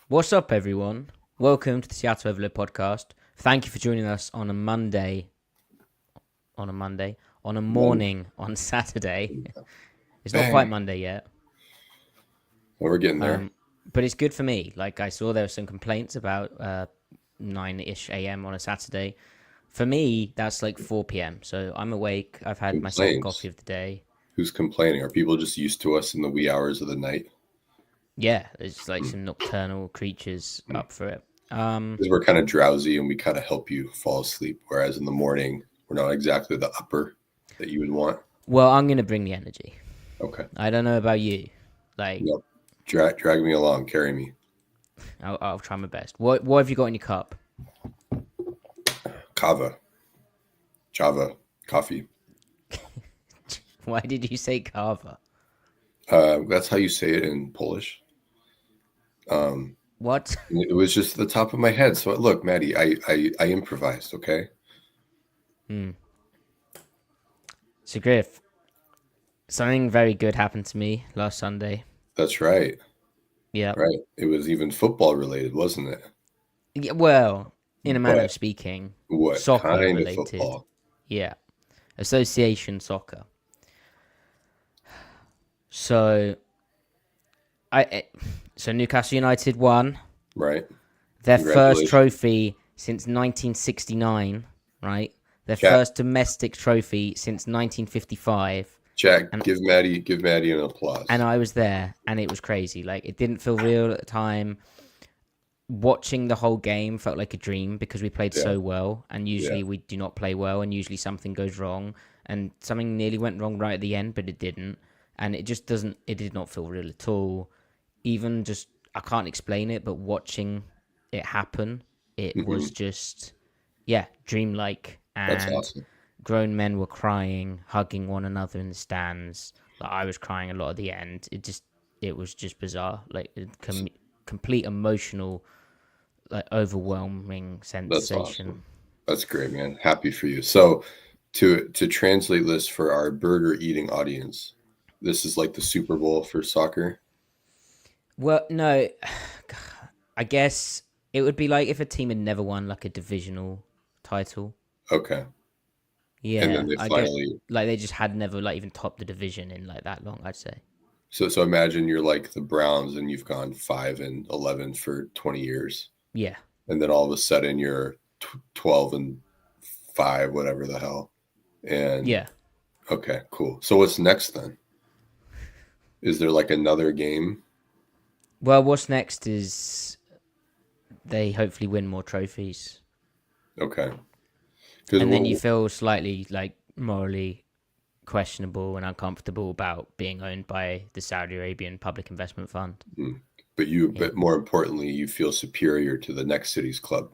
What's up, everyone? Welcome to the Seattle Overload podcast. Thank you for joining us on a Monday. On a morning on Saturday. It's not quite Bang. Monday yet, Well, we're getting there. but it's good for me. Like, I saw there were some complaints about 9-ish a.m. on a Saturday. For me, that's like 4 p.m. So I'm awake. I've had my second coffee Complaints. of the day. Who's complaining? Are people just used to us in the wee hours of the night? Yeah, there's like some nocturnal creatures up for it. Because we're kind of drowsy and we kind of help you fall asleep. Whereas in the morning, we're not exactly the upper that you would want. Well, I'm going to bring the energy. Okay. I don't know about you. Like, Yep. Drag me along. Carry me. I'll try my best. What have you got in your cup? Kava. Java. Coffee. Why did you say kava? That's how you say it in Polish. What? It was just the top of my head. So look, Matty, I improvised, okay? So, Griff, something very good happened to me last Sunday. That's right. Yeah. Right. It was even football related, wasn't it? Yeah, well, in a manner But of speaking, what soccer kind of related. football? Yeah. Association soccer. So, so Newcastle United won Right. their first Congratulations. trophy since 1969, right? Their Chat, first domestic trophy since 1955. Jack, And give Maddie an applause. and I was there, and it was crazy. Like, it didn't feel real at the time. Watching the whole game felt like a dream because we played Yeah, so well, and yeah. usually we do not play well, and usually something goes wrong, and something nearly went wrong right at the end, but it didn't, and it just doesn't. It did not feel real at all. Even just, I can't explain it, but watching it happen, it Hmm. was just, yeah, dreamlike, That's and awesome. grown men were crying, hugging one another in the stands. Like, I was crying a lot at the end. It was just bizarre, like complete emotional, like, overwhelming That's sensation. awesome. That's great, man. Happy for you. So, to translate this for our burger eating audience, this is like the Super Bowl for soccer. Well, no, I guess it would be like if a team had never won like a divisional title. Okay, and then Yeah, they I get, finally. like, they just had never like even topped the division in like that long, I'd say. So imagine you're like the Browns and you've gone 5-11 for 20 years, Yeah, and then all of a sudden you're 12-5, whatever the hell. And yeah. okay, cool. So what's next then? Is there like another game? Well, what's next is they hopefully win more trophies, Okay, because and then you feel slightly like morally questionable and uncomfortable about being owned by the Saudi Arabian Public Investment Fund. Yeah, but more importantly, you feel superior to the next city's club.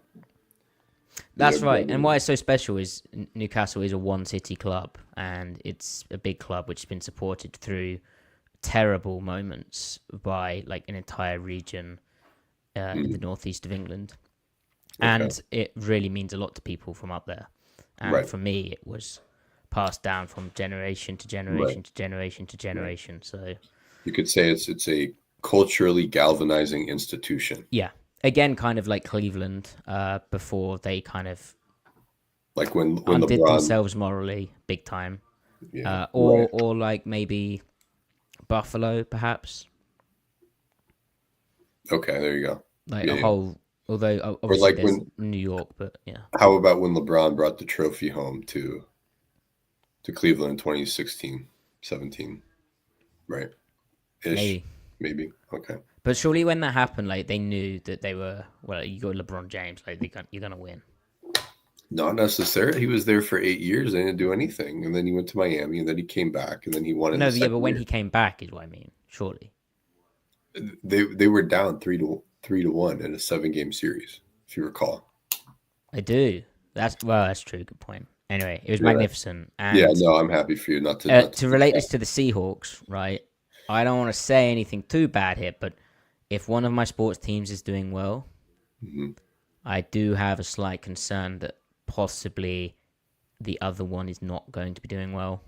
that's They're right. And better. why it's so special is Newcastle is a one city club, and it's a big club which has been supported through terrible moments by like an entire region in the northeast of England. Okay, And it really means a lot to people from up there. And right, for me, it was passed down from generation to right, generation to generation to right. generation. So, You could say it's a culturally galvanizing institution, yeah, again, kind of like Cleveland before they kind of like when undid LeBron, themselves morally big time. yeah, right. Or like maybe Buffalo, perhaps. Okay, there you go. Like Yeah, a yeah. whole, although Or obviously like there's when, New York, but yeah, how about when LeBron brought the trophy home to Cleveland in 2016, 17, right? Ish, maybe. maybe. Okay. But surely when that happened, like they knew that they were, well, you got LeBron James, like you're gonna win. Not necessarily. He was there for 8 years. They didn't do anything, and then he went to Miami, and then he came back, and then he won in No, the yeah, but second when year. he came back is what I mean. Surely They were down 3-1 in a 7-game series, if you recall. I do. That's true. Good point. Anyway, it was Yeah, magnificent, yeah. and No, I'm happy for you. Not to to relate this detract. to the Seahawks, right? I don't want to say anything too bad here, but if one of my sports teams is doing well, Hmm. I do have a slight concern that possibly the other one is not going to be doing well.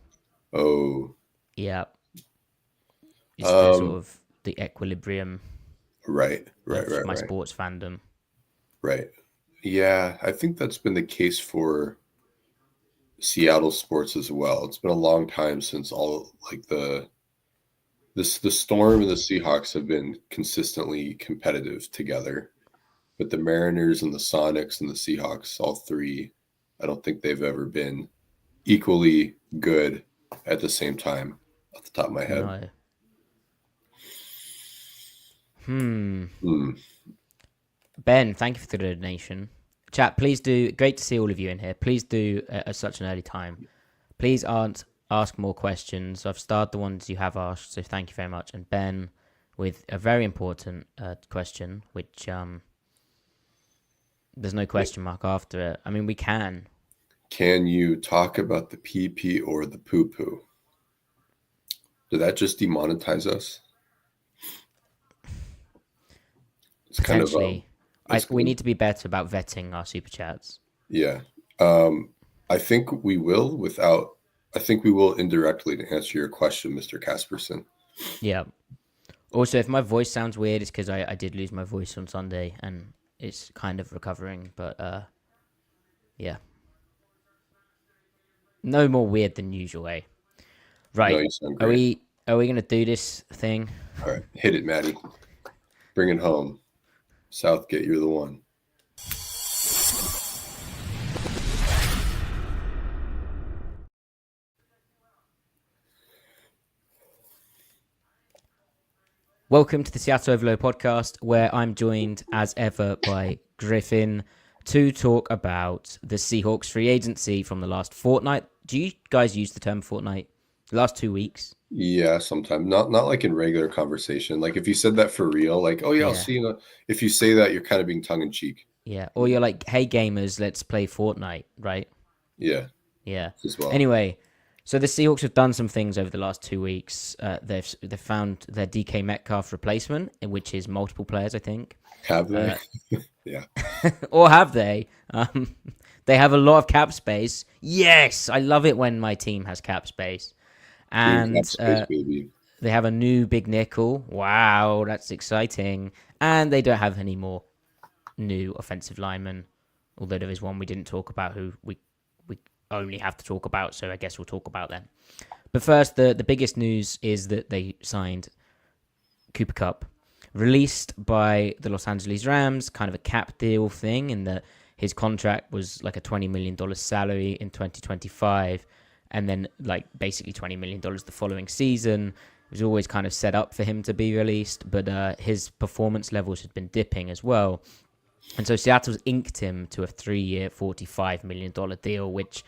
Oh, Yeah, it's the sort um, of the equilibrium. Right, right, of right, my right, sports fandom. right. Yeah, I think that's been the case for Seattle sports as well. It's been a long time since all like the Storm and the Seahawks have been consistently competitive together. But the Mariners and the Sonics and the Seahawks, all three, I don't think they've ever been equally good at the same time off the top of my head. No. Hmm. Ben, thank you for the donation. Chat, please do. Great to see all of you in here. Please do at such an early time. Please ask more questions. I've starred the ones you have asked, so thank you very much. And Ben, with a very important question, which there's no question mark after it. I mean, we can. Can you talk about the pee or the poo poo? Did that just demonetize us? It's kind of Potentially. We need to be better about vetting our super chats. yeah. I think we will I think we will indirectly to answer your question, Mr. Casperson. Yeah. Also, if my voice sounds weird, it's because I did lose my voice on Sunday and it's kind of recovering, but yeah. No more weird than usual, eh? Right. No, you sound great. Are we gonna do this thing? All right, hit it, Matty. Bring it home. Southgate, you're the one. Welcome to the Seattle Overload podcast, where I'm joined as ever by Griffin to talk about the Seahawks free agency from the last fortnight. Do you guys use the term fortnight? The last 2 weeks? Yeah, sometimes not like in regular conversation. Like if you said that for real, like, oh yeah, I'll see you. If you say that, you're kind of being tongue in cheek. Yeah, or you're like, hey gamers, let's play Fortnite, right? Yeah. Yeah. As well. Anyway, so the Seahawks have done some things over the last 2 weeks. They've found their DK Metcalf replacement, which is multiple players, I think. Have they? Yeah. Or have they? They have a lot of cap space. Yes, I love it when my team has cap space. And cap space, baby. They have a new big nickel. Wow, that's exciting. And they don't have any more new offensive linemen, although there is one we didn't talk about who we only have to talk about, so I guess we'll talk about them. But first, the biggest news is that they signed Cooper Kupp, released by the Los Angeles Rams, kind of a cap deal thing, in that his contract was like a $20 million salary in 2025, and then like basically $20 million the following season. It was always kind of set up for him to be released, but his performance levels had been dipping as well. And so Seattle's inked him to a 3-year, $45 million deal, which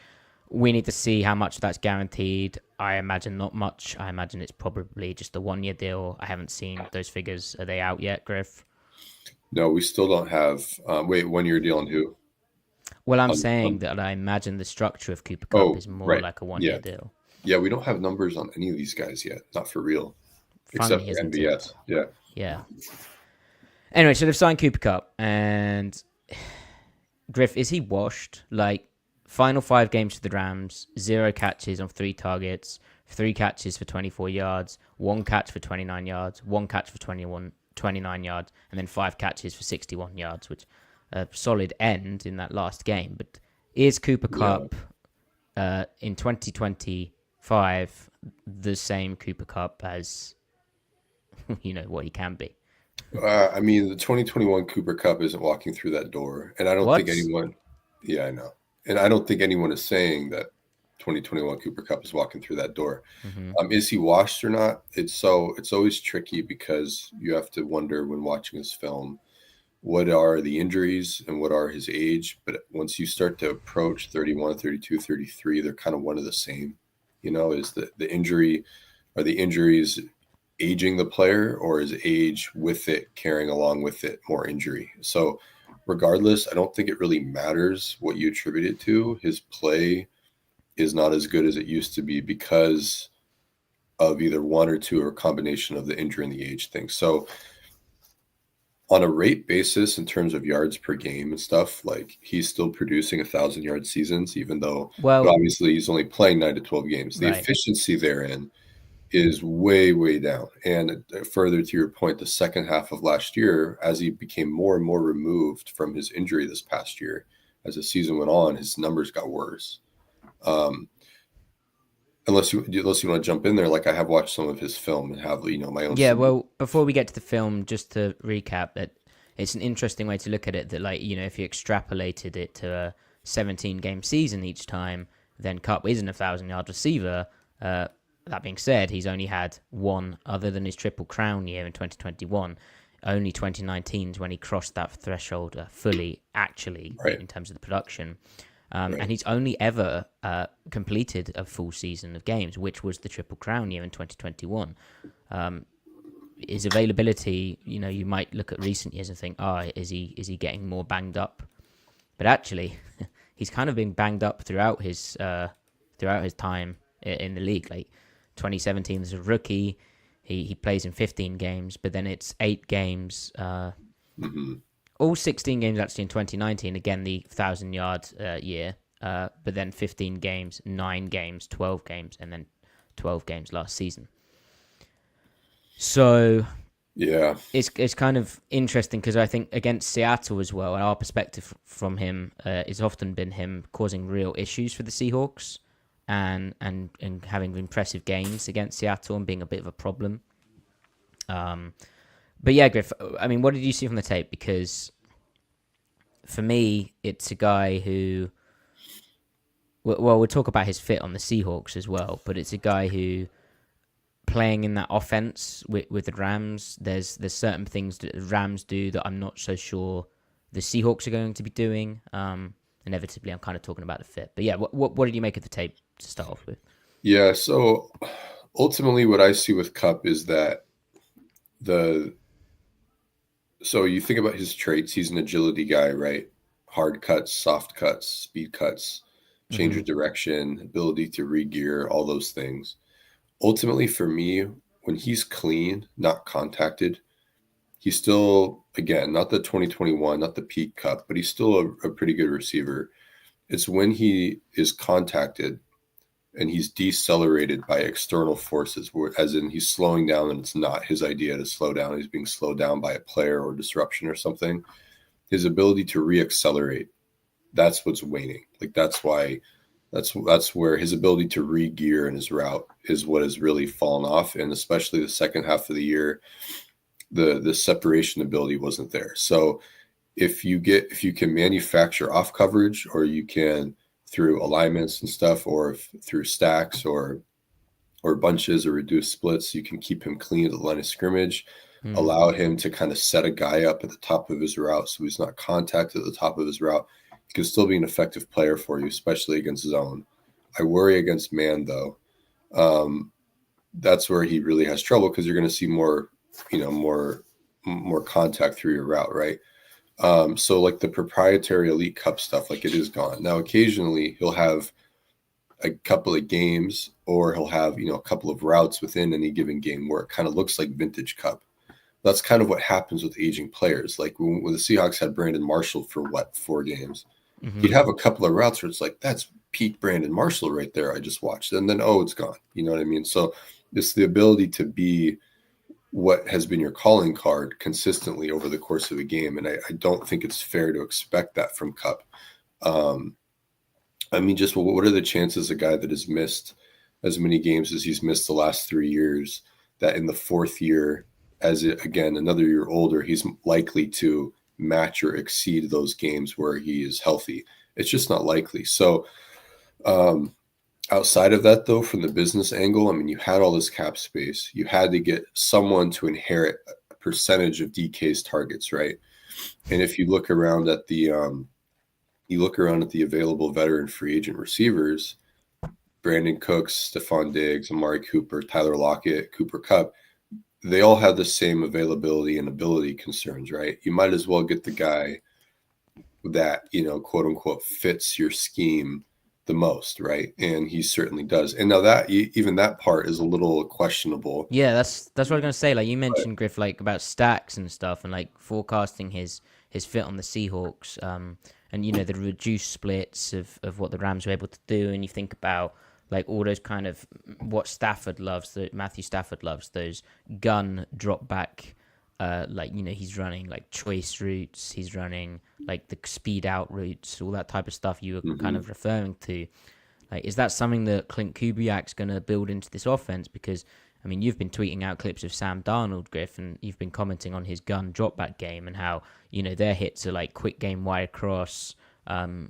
we need to see how much that's guaranteed. I imagine not much. I imagine it's probably just a 1-year deal. I haven't seen those figures. Are they out yet, Griff? No, we still don't have. Wait, 1-year deal on who? Well, I'm saying that I imagine the structure of Cooper Kupp is more like a 1-year deal. Yeah, we don't have numbers on any of these guys yet. Not for real. Funny, except for MVS. Yeah. Yeah. Anyway, so they've signed Cooper Kupp, and Griff, is he washed? Like, final 5 games for the Rams, 0 catches on 3 targets, 3 catches for 24 yards, 1 catch for 29 yards, 1 catch for 29 yards, and then 5 catches for 61 yards, which a solid end in that last game. But is Cooper Kupp in 2025 the same Cooper Kupp as what he can be? I mean, the 2021 Cooper Kupp isn't walking through that door, and I don't think anyone. Yeah, I know, and I don't think anyone is saying that 2021 Cooper Kupp is walking through that door. Mm-hmm. Is he washed or not? It's always tricky because you have to wonder when watching his film, what are the injuries and what are his age? But once you start to approach 31, 32, 33, they're kind of one of the same. Is the injury, are the injuries aging the player, or is age with it carrying along with it more injury? So regardless, I don't think it really matters what you attribute it to. His play is not as good as it used to be because of either one or two or a combination of the injury and the age thing. So on a rate basis, in terms of yards per game and stuff, like he's still producing 1,000-yard seasons, even though obviously he's only playing 9 to 12 games. The efficiency therein is way, way down. And further to your point, the second half of last year, as he became more and more removed from his injury this past year, as the season went on, his numbers got worse. Unless you want to jump in there, like I have watched some of his film and have my own. Yeah, well, before we get to the film, just to recap, that it's an interesting way to look at it. That if you extrapolated it to a 17-game season each time, then Kupp isn't a 1,000-yard receiver. That being said, he's only had one other than his Triple Crown year in 2021. Only 2019 is when he crossed that threshold fully, actually, right. in terms of the production. Right. And he's only ever completed a full season of games, which was the Triple Crown year in 2021. His availability, you might look at recent years and think, is he getting more banged up? But actually, he's kind of been banged up throughout his time in the league. Like 2017 as a rookie, he plays in 15 games, but then it's 8 games. All 16 games actually in 2019, again, the 1,000-yard year, but then 15 games, 9 games, 12 games, and then 12 games last season. So yeah, it's kind of interesting because I think against Seattle as well, our perspective from him has often been him causing real issues for the Seahawks and having impressive games against Seattle and being a bit of a problem. But yeah, Griff, I mean, what did you see from the tape? Because for me, it's a guy who, well, we'll talk about his fit on the Seahawks as well, but it's a guy who, playing in that offense with the Rams, there's certain things that the Rams do that I'm not so sure the Seahawks are going to be doing. Inevitably, I'm kind of talking about the fit. But yeah, what did you make of the tape to start off with? Yeah, so ultimately what I see with Kupp is that so you think about his traits, he's an agility guy, right? Hard cuts, soft cuts, speed cuts, change of direction, ability to re-gear, all those things. Ultimately, for me, when he's clean, not contacted, he's still, again, not the 2021, not the peak Kupp, but he's still a pretty good receiver. It's when he is contacted and he's decelerated by external forces, as in he's slowing down and it's not his idea to slow down. He's being slowed down by a player or disruption or something. His ability to reaccelerate, that's what's waning. Like that's where his ability to re-gear in his route is what has really fallen off. And especially the second half of the year, the separation ability wasn't there. So if you can manufacture off coverage, or you can through alignments and stuff, or through stacks or bunches or reduced splits, you can keep him clean at the line of scrimmage, allow him to kind of set a guy up at the top of his route so he's not contacted at the top of his route. He can still be an effective player for you, especially against zone. I worry against man, though. That's where he really has trouble because you're going to see more contact through your route, right? So like the proprietary elite Kupp stuff, like it is gone. Now, occasionally he'll have a couple of games, or he'll have, a couple of routes within any given game where it kind of looks like vintage Kupp. That's kind of what happens with aging players. Like when the Seahawks had Brandon Marshall for 4 games, he'd have a couple of routes where it's like, that's peak Brandon Marshall right there. I just watched. And then, it's gone. You know what I mean? So it's the ability to be what has been your calling card consistently over the course of a game. And I don't think it's fair to expect that from Kupp. I mean, just what are the chances a guy that has missed as many games as he's missed the last 3 years, that in the 4th year, another year older, he's likely to match or exceed those games where he is healthy? It's just not likely. So outside of that, though, from the business angle, I mean, you had all this cap space. You had to get someone to inherit a percentage of DK's targets, right? And if you look around at the available veteran free agent receivers, Brandon Cooks, Stephon Diggs, Amari Cooper, Tyler Lockett, Cooper Kupp, they all have the same availability and ability concerns, right? You might as well get the guy that, quote unquote, fits your scheme the most, right? And he certainly does. And now that even that part is a little questionable. Yeah, that's what I was gonna say. Like you mentioned, Griff, like about stacks and stuff, and like forecasting his fit on the Seahawks, and the reduced splits of what the Rams were able to do. And you think about like all those kind of what Stafford loves, that Matthew Stafford loves, those gun drop back. Like, you know, he's running like choice routes, he's running like the speed out routes, all that type of stuff you were kind of referring to. Like, is that something that Klint Kubiak's going to build into this offense? Because, I mean, you've been tweeting out clips of Sam Darnold, Griff, and you've been commenting on his gun dropback game and how, you know, their hits are like quick game wide across,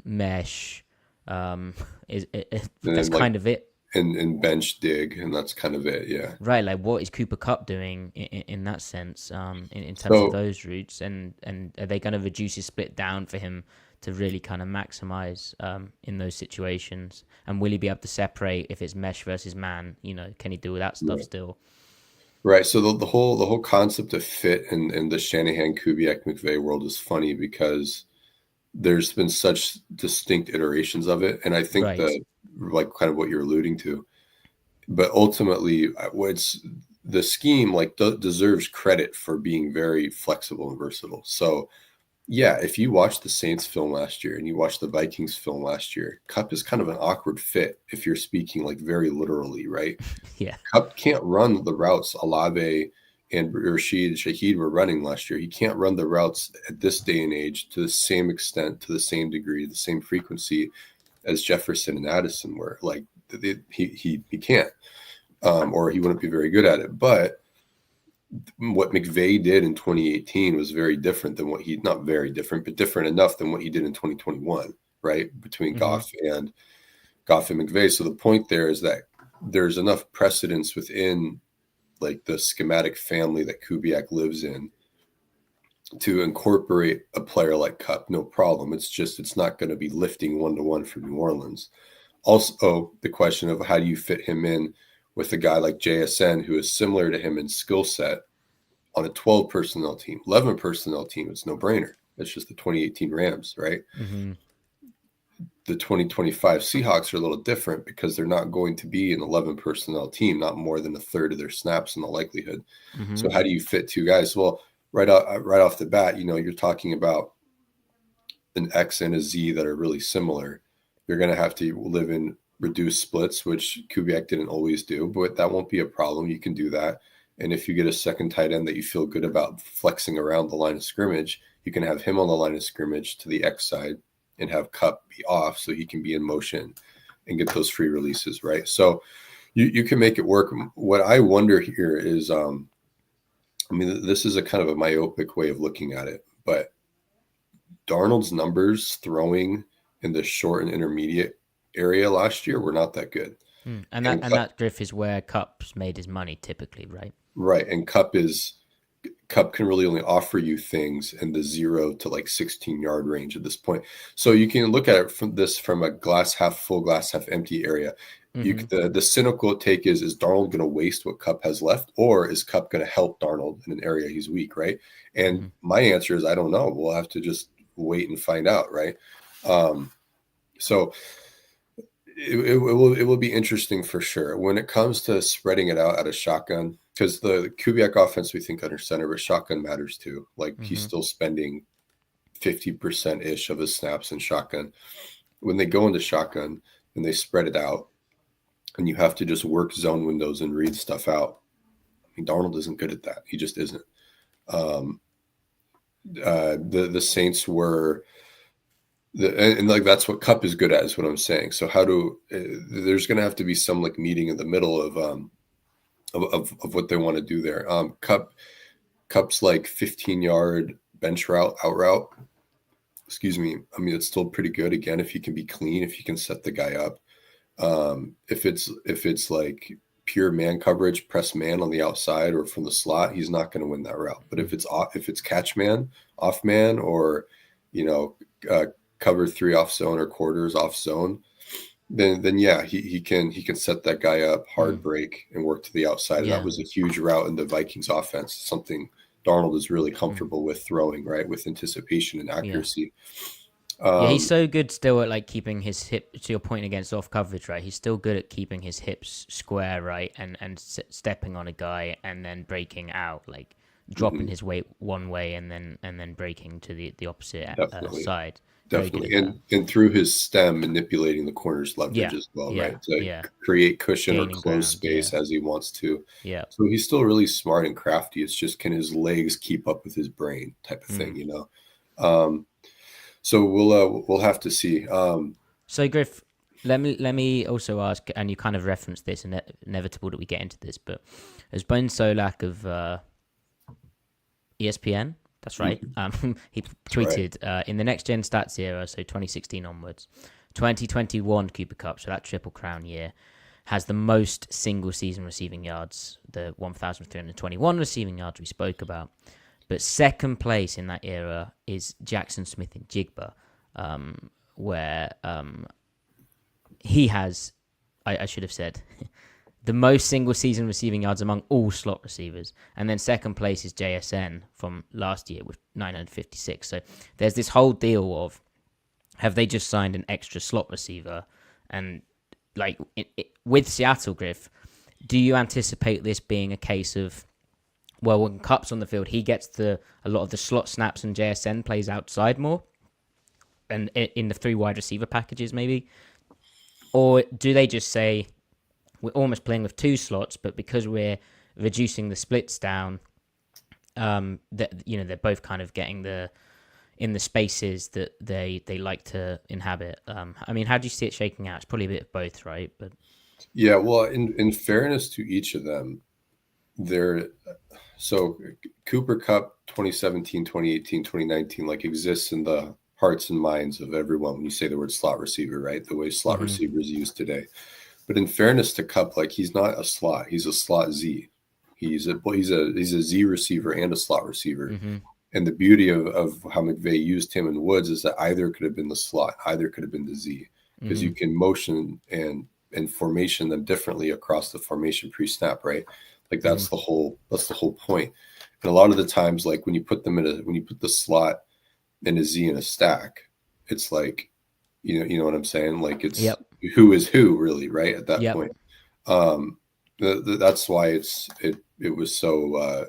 mesh. That's kind of it. And bench dig, and that's kind of it, yeah. Right, like what is Cooper Kupp doing in that sense, in terms of those routes, and are they going to reduce his split down for him to really kind of maximize in those situations? And will he be able to separate if it's mesh versus man? You know, can he do that stuff still? Right. So the whole concept of fit in the Shanahan Kubiak McVay world is funny because there's been such distinct iterations of it, and I think that, like, kind of what you're alluding to, but ultimately what's the scheme like deserves credit for being very flexible and versatile. So yeah, if you watch the Saints film last year and you watch the Vikings film last year, Kupp is kind of an awkward fit if you're speaking like very literally, right? Yeah. Kupp can't run the routes Olave and Rashid Shaheed were running last year. He can't run the routes at this day and age to the same extent, to the same degree, the same frequency as Jefferson and Addison were. Like, he can't, or he wouldn't be very good at it. But what McVay did in 2018 was very different than what not very different, but different enough than what he did in 2021, right? Between Goff and McVay. So the point there is that there's enough precedence within like the schematic family that Kubiak lives in to incorporate a player like Kupp, no problem. It's not going to be lifting 1-to-1 for New Orleans. Also, the question of how do you fit him in with a guy like JSN, who is similar to him in skill set on a 12 personnel team, 11 personnel team, it's no brainer. It's just the 2018 Rams, right? The 2025 Seahawks are a little different because they're not going to be an 11 personnel team, not more than a third of their snaps in the likelihood. So how do you fit two guys? Well, right off the bat, you know, you're talking about an X and a Z that are really similar. You're going to have to live in reduced splits, which Kubiak didn't always do, but that won't be a problem. You can do that. And if you get a second tight end that you feel good about flexing around the line of scrimmage, you can have him on the line of scrimmage to the X side and have Kupp be off so he can be in motion and get those free releases, right? So you can make it work. What I wonder here is, I mean, this is a kind of a myopic way of looking at it, but Darnold's numbers throwing in the short and intermediate area last year were not that good. And that Griff is where Kupp's made his money typically, right? Right. And Kupp can really only offer you things in the 0 to like 16-yard range at this point. So you can look at it from a glass half full, glass half empty area. The cynical take is Darnold going to waste what Kupp has left, or is Kupp going to help Darnold in an area he's weak, right? And my answer is I don't know. We'll have to just wait and find out, right? So it will be interesting for sure. When it comes to spreading it out at a shotgun, because the Kubiak offense we think under center, but shotgun matters too. Like he's still spending 50%-ish of his snaps in shotgun. When they go into shotgun and they spread it out, and you have to just work zone windows and read stuff out. I mean, Darnold isn't good at that. He just isn't. The Saints were, and like that's what Kupp is good at, is what I'm saying. So there's going to have to be some like meeting in the middle of what they want to do there. Kupp's like 15-yard bench out route. Excuse me. I mean, it's still pretty good. Again, if he can be clean, if you can set the guy up. If it's like pure man coverage, press man on the outside or from the slot, he's not going to win that route. But if it's catch man, off man, or cover 3 off zone or quarters off zone, then yeah, he can set that guy up, hard break, and work to the outside. And that was a huge route in the Vikings offense, something Darnold is really comfortable with throwing, right, with anticipation and accuracy. He's so good still at like keeping his hip, to your point against off coverage, right? He's still good at keeping his hips square, right, and stepping on a guy and then breaking out, like dropping his weight one way and then breaking to the opposite side. Definitely. And through his stem, manipulating the corner's leverage as well, right? To create cushion Gaining or close space as he wants to. Yeah. So he's still really smart and crafty. It's just, can his legs keep up with his brain type of thing, So we'll have to see. So Griff, let me also ask, and you kind of referenced this, and inevitable that we get into this, but as Ben Solak of ESPN, that's right. He tweeted in the next gen stats era, so 2016 onwards, 2021 Cooper Kupp, so that Triple Crown year, has the most single season receiving yards, the 1,321 receiving yards we spoke about. But second place in that era is Jackson Smith in Jigba, where he has, I should have said, the most single season receiving yards among all slot receivers. And then second place is JSN from last year with 956. So there's this whole deal of, have they just signed an extra slot receiver? And like with Seattle, Griff, do you anticipate this being a case of, well, when Kupp's on the field, he gets a lot of the slot snaps and JSN plays outside more? And in the 3 wide receiver packages, maybe? Or do they just say, we're almost playing with 2 slots, but because we're reducing the splits down, that they're both kind of getting in the spaces that they like to inhabit. I mean, how do you see it shaking out? It's probably a bit of both, right? But yeah, well, in fairness to each of them, so Cooper Kupp 2017, 2018, 2019 exists in the hearts and minds of everyone when you say the word slot receiver, right? The way slot receivers used today. But in fairness to Kupp, he's not a slot. He's a slot Z. He's a Z receiver and a slot receiver. Mm-hmm. And the beauty of how McVay used him and Woods is that either could have been the slot, either could have been the Z, because you can motion and formation them differently across the formation pre-snap, right? That's the whole point. And a lot of the times, when you put the slot and a Z in a stack, it's you know what I'm saying? It's who is who really, right? At that point. That's why it was so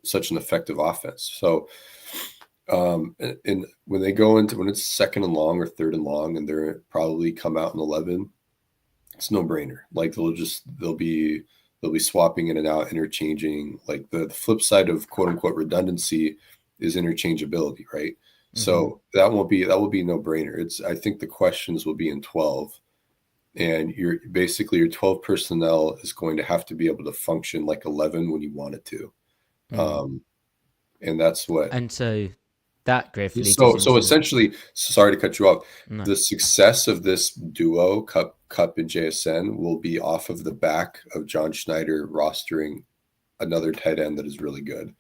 such an effective offense. So and when they go into, when it's second and long or third and long, and they're probably come out in 11, it's no brainer. They'll be swapping in and out, interchanging. The flip side of quote unquote redundancy is interchangeability, right? So that will be no brainer. I think the questions will be in 12, and your 12 personnel is going to have to be able to function like 11 when you want it to. And that's what. And so that, Griff. So essentially, sorry to cut you off. No. The success of this duo, Kupp and JSN, will be off of the back of John Schneider rostering another tight end that is really good.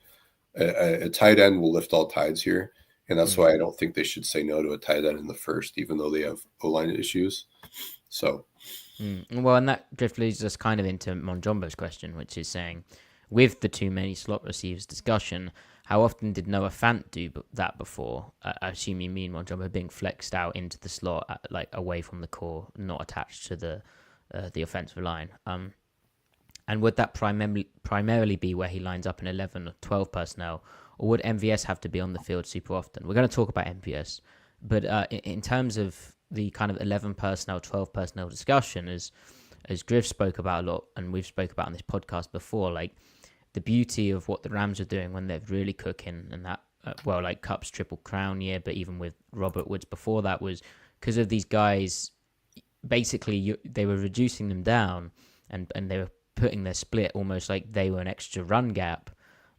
A tight end will lift all tides here. And that's why I don't think they should say no to a tight end in the first, even though they have O-line issues. So, well, and that Griff leads us kind of into Monjombo's question, which is saying, with the too many slot receivers discussion, how often did Noah Fant do that before? I assume you mean Monjombo being flexed out into the slot, away from the core, not attached to the offensive line. And would that primarily be where he lines up in 11 or 12 personnel? Or would MVS have to be on the field super often? We're going to talk about MVS. But in terms of the kind of 11 personnel, 12 personnel discussion, as Griff spoke about a lot, and we've spoke about on this podcast before, the beauty of what the Rams are doing when they're really cooking, and that, Kupp's Triple Crown year, but even with Robert Woods before that, was because of these guys, basically they were reducing them down, and they were putting their split almost like they were an extra run gap.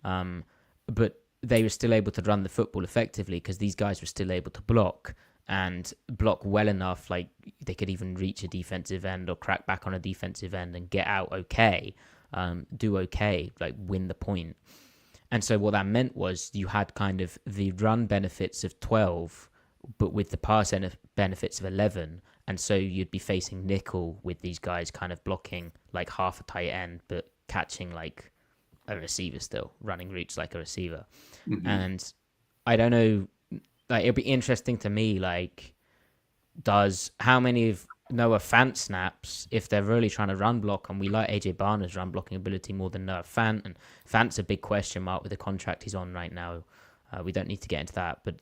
But they were still able to run the football effectively because these guys were still able to block well enough, they could even reach a defensive end or crack back on a defensive end and get out okay, do okay, win the point. And so what that meant was you had kind of the run benefits of 12, but with the pass benefits of 11. And so you'd be facing nickel with these guys kind of blocking half a tight end, but catching a receiver still, running routes like a receiver. And I don't know, it'll be interesting to me, how many of Noah Fant snaps, if they're really trying to run block, and we like AJ Barner's run blocking ability more than Noah Fant, and Fant's a big question mark with the contract he's on right now. We don't need to get into that, but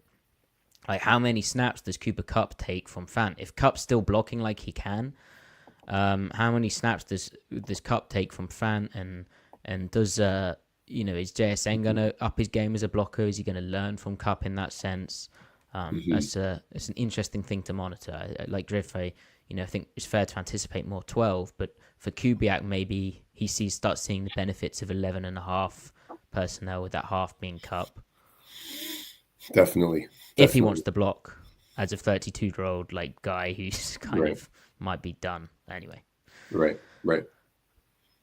Like, how many snaps does Cooper Kupp take from Fant? If Kupp's still blocking like he can, how many snaps does Kupp take from Fant? And does is JSN gonna up his game as a blocker? Is he gonna learn from Kupp in that sense? It's an interesting thing to monitor. Like Griff, I think it's fair to anticipate more 12, but for Kubiak, maybe he starts seeing the benefits of 11.5 personnel, with that half being Kupp. Definitely. If he wants to block as a 32-year-old guy who's kind of might be done anyway. Right.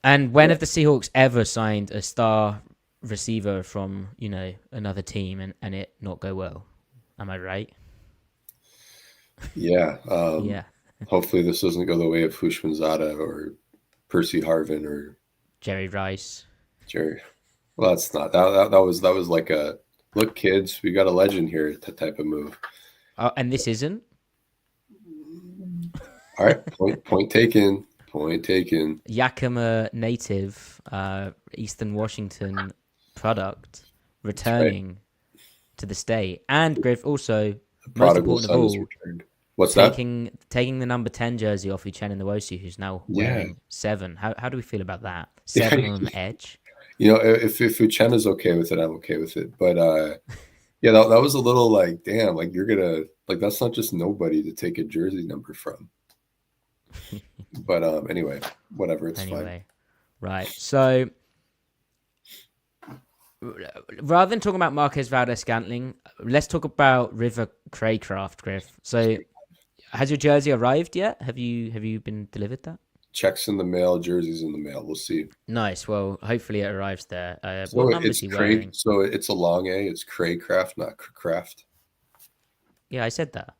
And when have the Seahawks ever signed a star receiver from, another team and it not go well? Am I right? Yeah. Yeah. Hopefully this doesn't go the way of Hushmanzada or Percy Harvin or Jerry Rice. Well, that's not that was like a look, kids, we got a legend here type of move. And this isn't. All right, point taken. Yakima native, Eastern Washington product returning to the state, and Griff also most important of all. What's taking the number 10 jersey off Uchenna Nwosu, who's now wearing 7. How do we feel about that? 7 on the edge. If Uchenna's okay with it, I'm okay with it. But that was a little damn, you're gonna that's not just nobody to take a jersey number from. But anyway, whatever, it's fine. Right. So rather than talking about Marquez Valdes-Scantling, let's talk about River Craycraft, Griff. So has your jersey arrived yet? Have you been delivered that? Checks in the mail, jerseys in the mail. We'll see. Nice. Well, hopefully it arrives there. What number is he wearing? So it's a long A. It's Craycraft, not Craft. Yeah, I said that.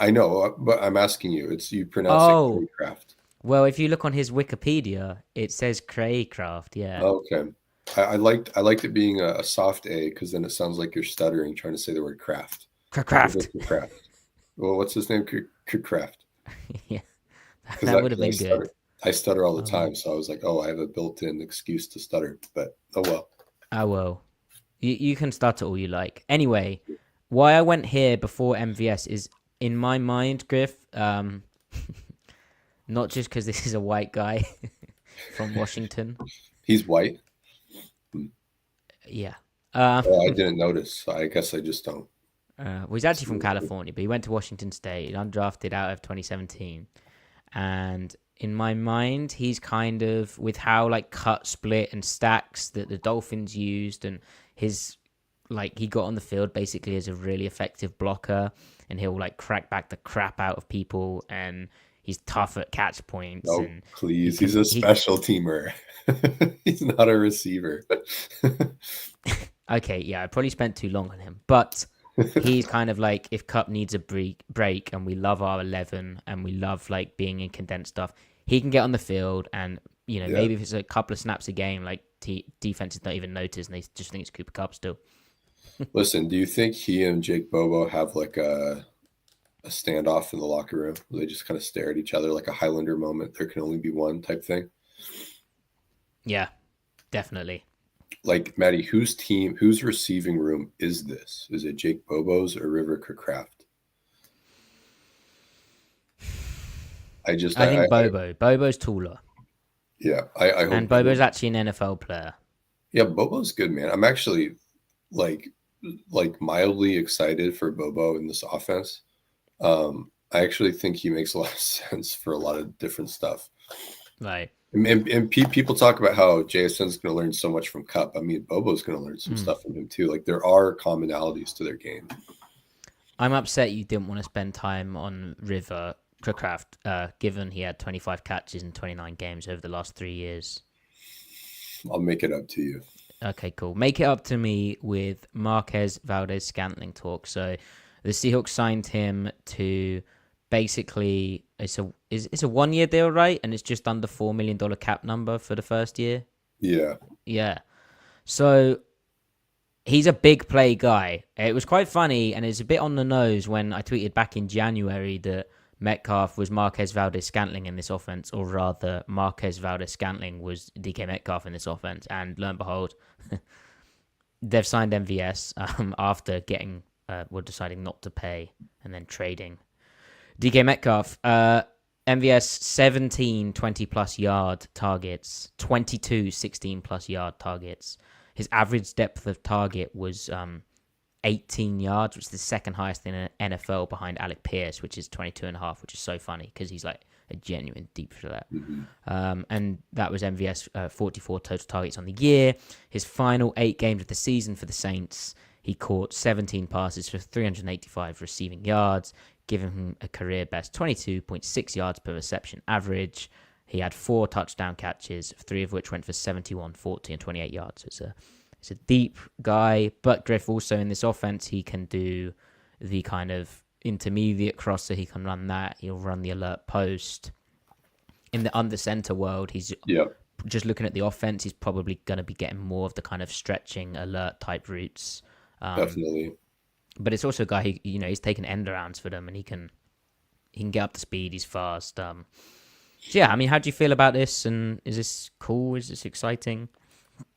I know, but I'm asking you. You pronounce it Craycraft. Well, if you look on his Wikipedia, it says Craycraft. Yeah. Okay. I liked it being a soft A, because then it sounds like you're stuttering trying to say the word craft. Craft. Well, what's his name? Craft. Yeah. That would have been good. I stutter all the time, so I was like, I have a built-in excuse to stutter, but oh well. Oh well. You can stutter all you like. Anyway, why I went here before MVS is, in my mind, Griff, not just because this is a white guy from Washington. He's white? Yeah. I didn't notice. I guess I just don't. Well, he's actually from California, but he went to Washington State, undrafted out of 2017. And in my mind, he's kind of, with how cut, split, and stacks that the Dolphins used, and his he got on the field basically as a really effective blocker, and he'll crack back the crap out of people, and he's tough at catch points. Oh, and please, he's a special teamer. He's not a receiver. Okay, yeah, I probably spent too long on him, but he's kind of if Kupp needs a break, and we love our 11, and we love being in condensed stuff, he can get on the field, and maybe if it's a couple of snaps a game, defenses don't even notice, and they just think it's Cooper Kupp still. Listen, do you think he and Jake Bobo have a standoff in the locker room where they just kind of stare at each other like a Highlander moment? There can only be one type thing. Yeah, definitely. Matty, whose receiving room is this? Is it Jake Bobo's or River Craft? I think Bobo. Bobo's taller. Yeah, I hope. And Bobo's actually an NFL player. Yeah, Bobo's good, man. I'm actually mildly excited for Bobo in this offense. I actually think he makes a lot of sense for a lot of different stuff. Right. And people talk about how JSN's going to learn so much from Kupp. I mean, Bobo's going to learn some stuff from him too. There are commonalities to their game. I'm upset you didn't want to spend time on River Craft, given he had 25 catches in 29 games over the last 3 years. I'll make it up to you. Okay, cool. Make it up to me with Marquez Valdes-Scantling talk. So the Seahawks signed him to basically it's a 1-year deal, right? And it's just under $4 million cap number for the first year. Yeah. So he's a big play guy. It was quite funny, and it's a bit on the nose when I tweeted back in January that Metcalf was Marquez Valdes-Scantling in this offense, or rather Marquez Valdes-Scantling was DK Metcalf in this offense. And lo and behold, they've signed MVS after getting were deciding not to pay and then trading. DK Metcalf, MVS 17 20-plus yard targets, 22 16-plus yard targets. His average depth of target was 18 yards, which is the second highest in the NFL behind Alec Pierce, which is 22.5, which is so funny because he's like a genuine deep threat. And that was MVS 44 total targets on the year. His final 8 games of the season for the Saints, he caught 17 passes for 385 receiving yards, giving him a career best 22.6 yards per reception average. He had 4 touchdown catches, 3 of which went for 71, 40, and 28 yards. It's a deep guy, but Griff also in this offense, he can do the kind of intermediate crosser. He can run that. He'll run the alert post. In the under center world, he's just looking at the offense. He's probably going to be getting more of the kind of stretching alert type routes. Definitely. But it's also a guy who, he's taking end arounds for them, and he can get up to speed. He's fast. So yeah, I mean, how do you feel about this? And is this cool? Is this exciting?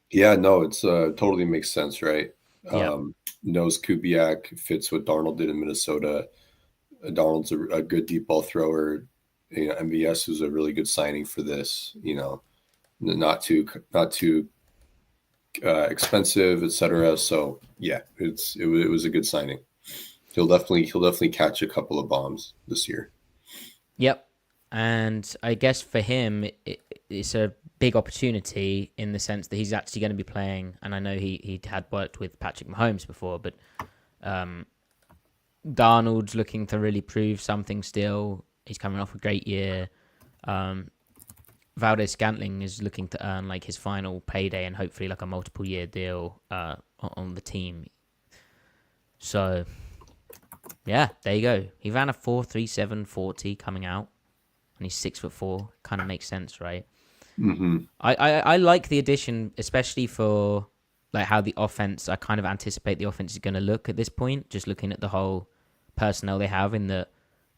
Yeah, no, it's totally makes sense, right? Yeah. Knows Kubiak, fits what Darnold did in Minnesota. Darnold's a good deep ball thrower. MVS was a really good signing for this. Not too expensive, etc. So yeah, it was a good signing. He'll definitely catch a couple of bombs this year. Yep. And I guess for him, it's a big opportunity in the sense that he's actually going to be playing. And I know he had worked with Patrick Mahomes before, but Darnold's looking to really prove something still. He's coming off a great year. Valdes-Scantling is looking to earn like his final payday and hopefully like a multiple year deal on the team. So yeah, there you go. He ran a 4.37 40 coming out. And he's 6'4". Kind of makes sense, right? Mm-hmm. I like the addition, especially for like how the offense. I kind of anticipate the offense is going to look at this point. Just looking at the whole personnel they have, in that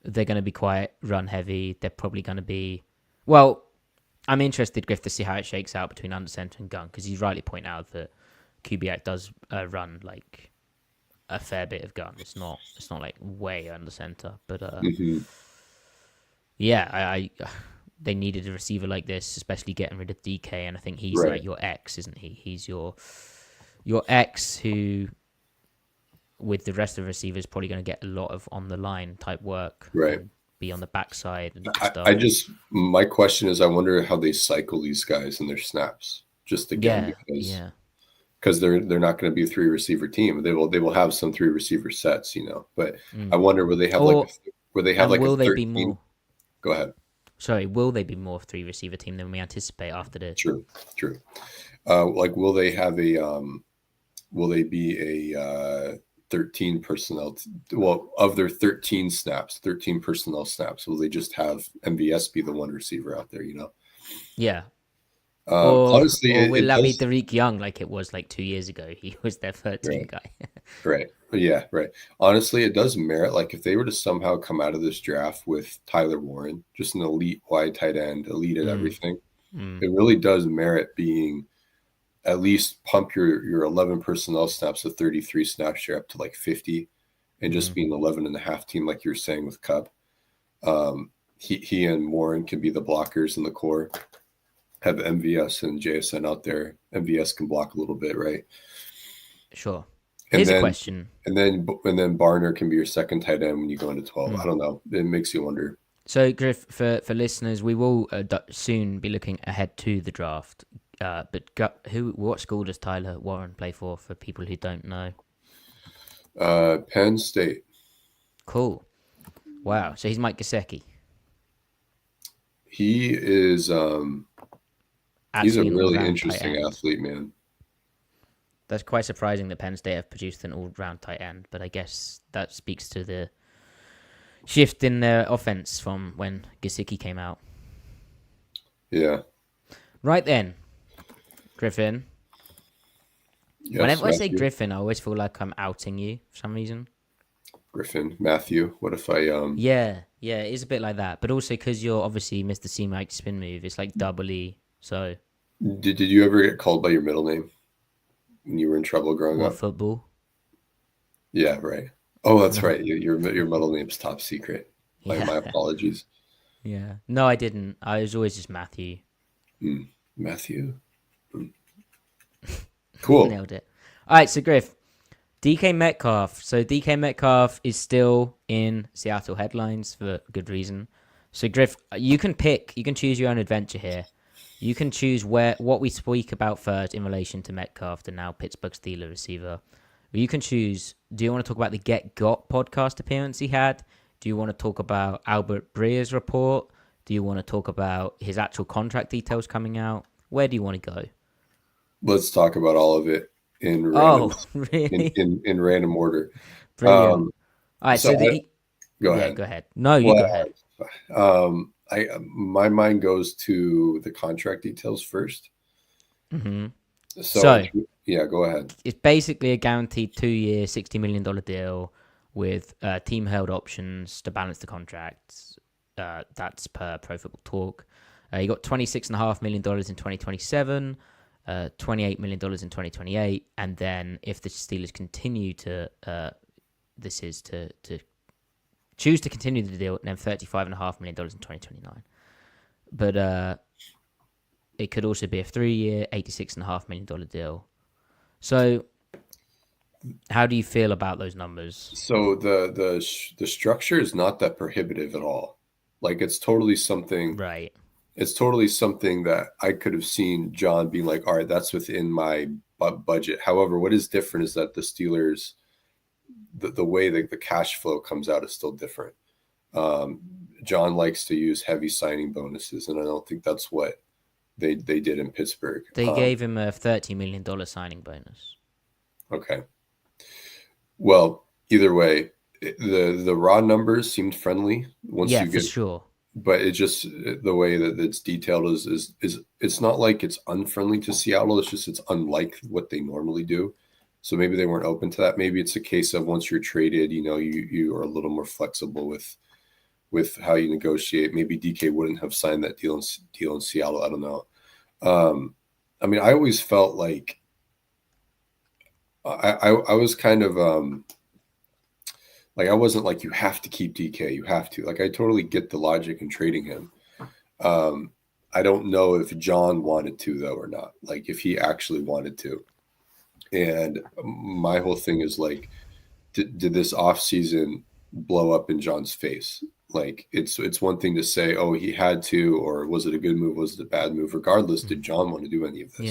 they're going to be quite run heavy. They're probably going to be. Well, I'm interested, Griff, to see how it shakes out between under center and gun, because you rightly point out that Kubiak does run like a fair bit of gun. It's not like way under center, but. Yeah, I they needed a receiver like this, especially getting rid of DK, and I think he's like your X, isn't he? He's your X who, with the rest of the receivers, probably going to get a lot of on the line type work, right? Be on the backside and stuff. My question is, I wonder how they cycle these guys in their snaps, just again because they're not going to be a 3 receiver team. They will have some 3 receiver sets, But I wonder, will they have will a 13? They be more? Go ahead. Sorry, will they be more 3 receiver team than we anticipate after this? True. Will they have will they be a 13 personnel? Of their 13 personnel snaps, will they just have MVS be the one receiver out there? Yeah. Honestly, will that be Tariq Young like it was like 2 years ago? He was their 13 guy. Right. Yeah, right. Honestly, it does merit, like if they were to somehow come out of this draft with Tyler Warren, just an elite wide tight end, elite at everything, it really does merit being at least pump your 11 personnel snaps of 33 snaps share up to like 50 and just being 11 and a half team, like you're saying with Kupp. He and Warren can be the blockers in the core. Have MVS and JSN out there. MVS can block a little bit, right? Sure. Here's a question. And then Barner can be your second tight end when you go into 12. I don't know. It makes you wonder. So, Griff, for listeners, we will soon be looking ahead to the draft. But what school does Tyler Warren play for people who don't know? Penn State. Cool. Wow. So he's Mike Gesicki. He is. He's a really interesting athlete, man. That's quite surprising that Penn State have produced an all-round tight end, but I guess that speaks to the shift in their offense from when Gesicki came out. Yeah. Right then, Griffin. Yes, whenever Matthew. I say Griffin, I always feel like I'm outing you for some reason. Griffin, Matthew. What if I Yeah, it is a bit like that, but also because you're obviously Mr. C-Mike spin move, it's like double E. So. Did you ever get called by your middle name when you were in trouble growing up? Football? Yeah, right. Oh, that's right. Your middle name's top secret. Yeah. My apologies. Yeah. No, I didn't. I was always just Matthew. Matthew. Cool. Nailed it. All right, so Griff, DK Metcalf. So DK Metcalf is still in Seattle headlines for good reason. So Griff, you can choose your own adventure here. You can choose what we speak about first in relation to Metcalf, the now Pittsburgh Steelers receiver. You can choose, do you want to talk about the Get Got podcast appearance he had? Do you want to talk about Albert Breer's report? Do you want to talk about his actual contract details coming out? Where do you want to go? Let's talk about all of it in random, really? in random order. Brilliant. All right, so go ahead. Go ahead. No, you go ahead. My mind goes to the contract details first. Mm-hmm. So yeah, go ahead. It's basically a guaranteed 2-year, $60 million deal with team-held options to balance the contracts. That's per Pro Football Talk. You got $26.5 million in 2027, $28 million in 2028, and then if the Steelers continue to choose to continue the deal, then $35.5 million in 2029. But it could also be a 3-year, $86.5 million deal. So, how do you feel about those numbers? So the structure is not that prohibitive at all. Like it's totally something. Right. It's totally something that I could have seen John being like, all right, that's within my budget. However, what is different is that the Steelers, the way that the cash flow comes out is still different. John likes to use heavy signing bonuses, and I don't think that's what they did in Pittsburgh. They gave him a $30 million signing bonus. Okay. Well, either way, the raw numbers seemed friendly once you get, for sure. But it just the way that it's detailed is it's not like it's unfriendly to Seattle. It's just it's unlike what they normally do. So maybe they weren't open to that. Maybe it's a case of once you're traded, you are a little more flexible with how you negotiate. Maybe DK wouldn't have signed that deal in Seattle. I don't know. I mean, I always felt like I was kind of like I wasn't like you have to keep DK. You have to. Like I totally get the logic in trading him. I don't know if John wanted to though or not. Like if he actually wanted to. And my whole thing is like, did this offseason blow up in John's face? Like it's one thing to say, oh, he had to, or was it a good move? Was it a bad move? Regardless, did John want to do any of this?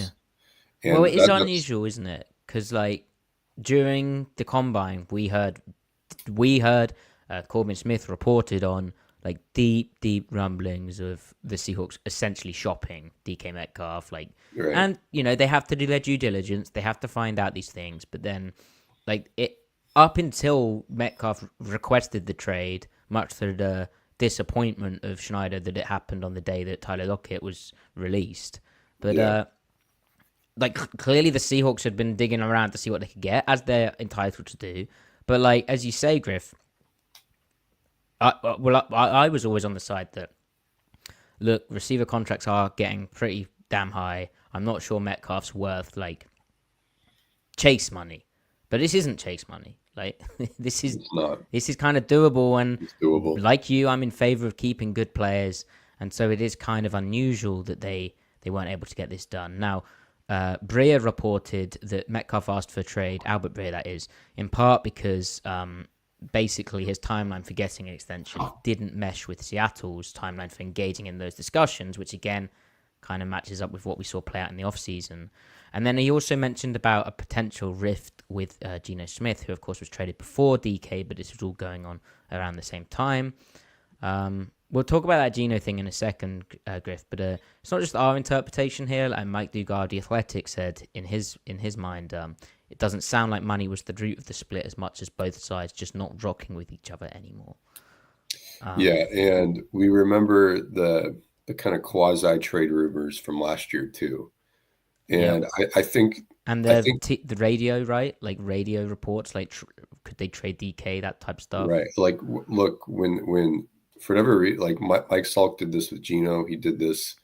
Yeah. And well, it is unusual, isn't it? Because like during the combine, we heard Corbin Smith reported on like deep rumblings of the Seahawks essentially shopping DK Metcalf, like, right. And they have to do their due diligence, they have to find out these things, but then like it up until Metcalf requested the trade, much to the disappointment of Schneider that it happened on the day that Tyler Lockett was released, but like clearly the Seahawks had been digging around to see what they could get, as they're entitled to do. But like as you say, Griff, I was always on the side that, look, receiver contracts are getting pretty damn high. I'm not sure Metcalf's worth like chase money, but this isn't chase money. Like this is kind of doable, and it's doable. Like you, I'm in favor of keeping good players, and so it is kind of unusual that they weren't able to get this done. Now, Breer reported that Metcalf asked for a trade, Albert Breer that is, in part because basically his timeline for getting an extension didn't mesh with Seattle's timeline for engaging in those discussions, which again kind of matches up with what we saw play out in the offseason. And then he also mentioned about a potential rift with Geno Smith, who of course was traded before DK, but this was all going on around the same time. We'll talk about that Geno thing in a second, Griff, but it's not just our interpretation here. Like Mike Dugard, the Athletic, said in his mind, it doesn't sound like money was the root of the split as much as both sides just not rocking with each other anymore. Yeah, and we remember the kind of quasi-trade rumors from last year too. And yeah. I think... And the radio, right? Like radio reports, like could they trade DK, that type of stuff? Right. Like, look, when for whatever reason, like Mike Salk did this with Geno. He did this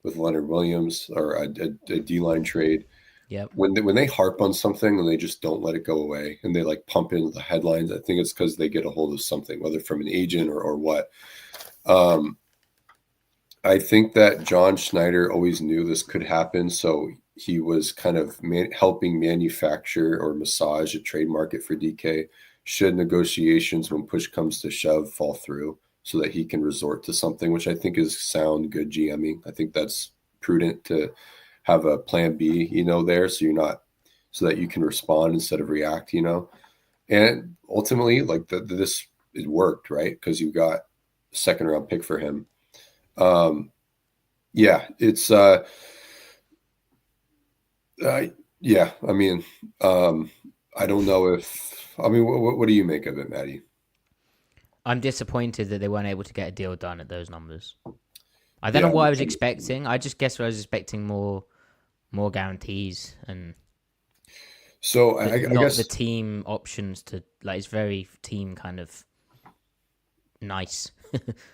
with Leonard Williams, or a D-line trade. Yep. When they harp on something and they just don't let it go away and they like pump into the headlines, I think it's because they get a hold of something, whether from an agent or what. I think that John Schneider always knew this could happen, so he was kind of helping manufacture or massage a trade market for DK should negotiations, when push comes to shove, fall through, so that he can resort to something, which I think is sound, good GMing. I think that's prudent to have a plan B, there, so that you can respond instead of react, And ultimately, like this, it worked, right? Because you got a second round pick for him. Yeah, it's yeah. I mean, I don't know what do you make of it, Matty? I'm disappointed that they weren't able to get a deal done at those numbers. I don't know what I was expecting. I just guess I was expecting more guarantees and so I guess the team options to it's very team kind of nice.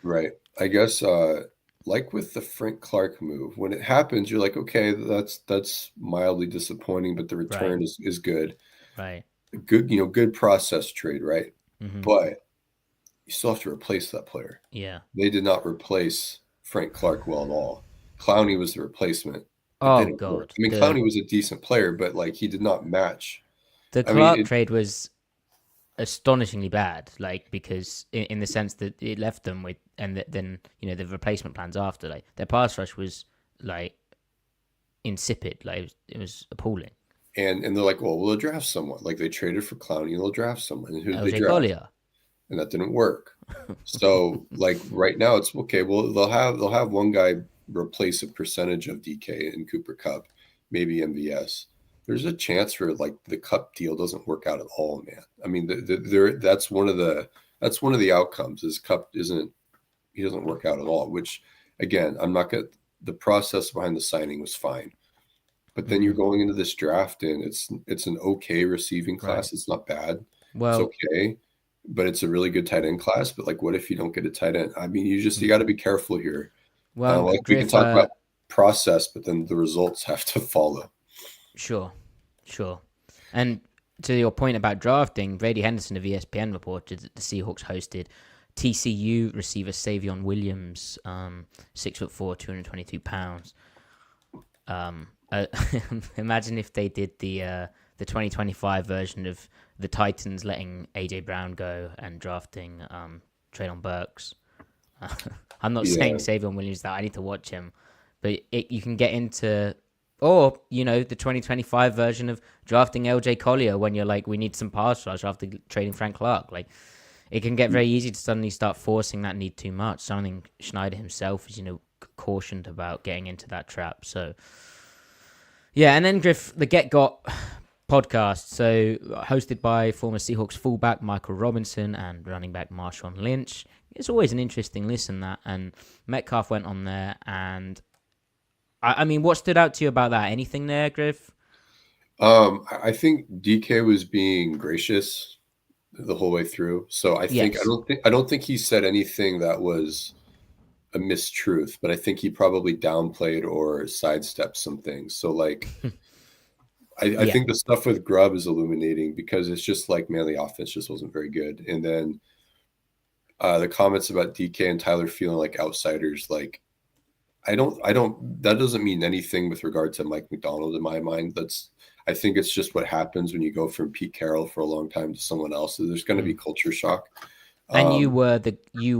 Right. I guess like with the Frank Clark move, when it happens, you're like, okay, that's mildly disappointing, but the return is good. Right. Good, good process trade, right? Mm-hmm. But you still have to replace that player. Yeah. They did not replace Frank Clark well at all. Clowney was the replacement. Oh God. Work. I mean, Clowney was a decent player, but he did not match. The Clark trade was astonishingly bad, because in the sense that it left them with, and then the replacement plans after, their pass rush was insipid, it was appalling. And they're like, well, we'll draft someone. They traded for Clowney, and they'll draft someone. And who did they draft? Collier. And that didn't work. So right now it's okay. Well, they'll have one guy replace a percentage of DK and Cooper Kupp, maybe MVS. There's a chance for the Kupp deal doesn't work out at all, man. I mean, that's one of the outcomes is Kupp doesn't work out at all. Which, again, the process behind the signing was fine, but then you're going into this draft and it's an okay receiving class. Right. It's not bad. Well, it's okay, but it's a really good tight end class. But what if you don't get a tight end? I mean, you got to be careful here. Well, we can talk about process, but then the results have to follow. Sure. And to your point about drafting, Brady Henderson of ESPN reported that the Seahawks hosted TCU receiver Savion Williams, 6'4", 222 pounds. Imagine if they did the 2025 version of the Titans letting AJ Brown go and drafting Treylon Burks. I'm not saying Savion Williams that I need to watch him, but you can get into, or the 2025 version of drafting LJ Collier when you're we need some pass rush after trading Frank Clark. It can get very easy to suddenly start forcing that need too much. Something Schneider himself is cautioned about getting into that trap. So yeah, and then the Get Got podcast, so hosted by former Seahawks fullback Michael Robinson and running back Marshawn Lynch. It's always an interesting listen, that, and Metcalf went on there, and I mean, what stood out to you about that? Anything there, Griff? I think DK was being gracious the whole way through. So I don't think he said anything that was a mistruth, but I think he probably downplayed or sidestepped some things. So I think the stuff with Grubb is illuminating because it's just man, the offense just wasn't very good. And then the comments about DK and Tyler feeling like outsiders, that doesn't mean anything with regard to Mike McDonald in my mind. I think it's just what happens when you go from Pete Carroll for a long time to someone else. So there's going to be culture shock. And you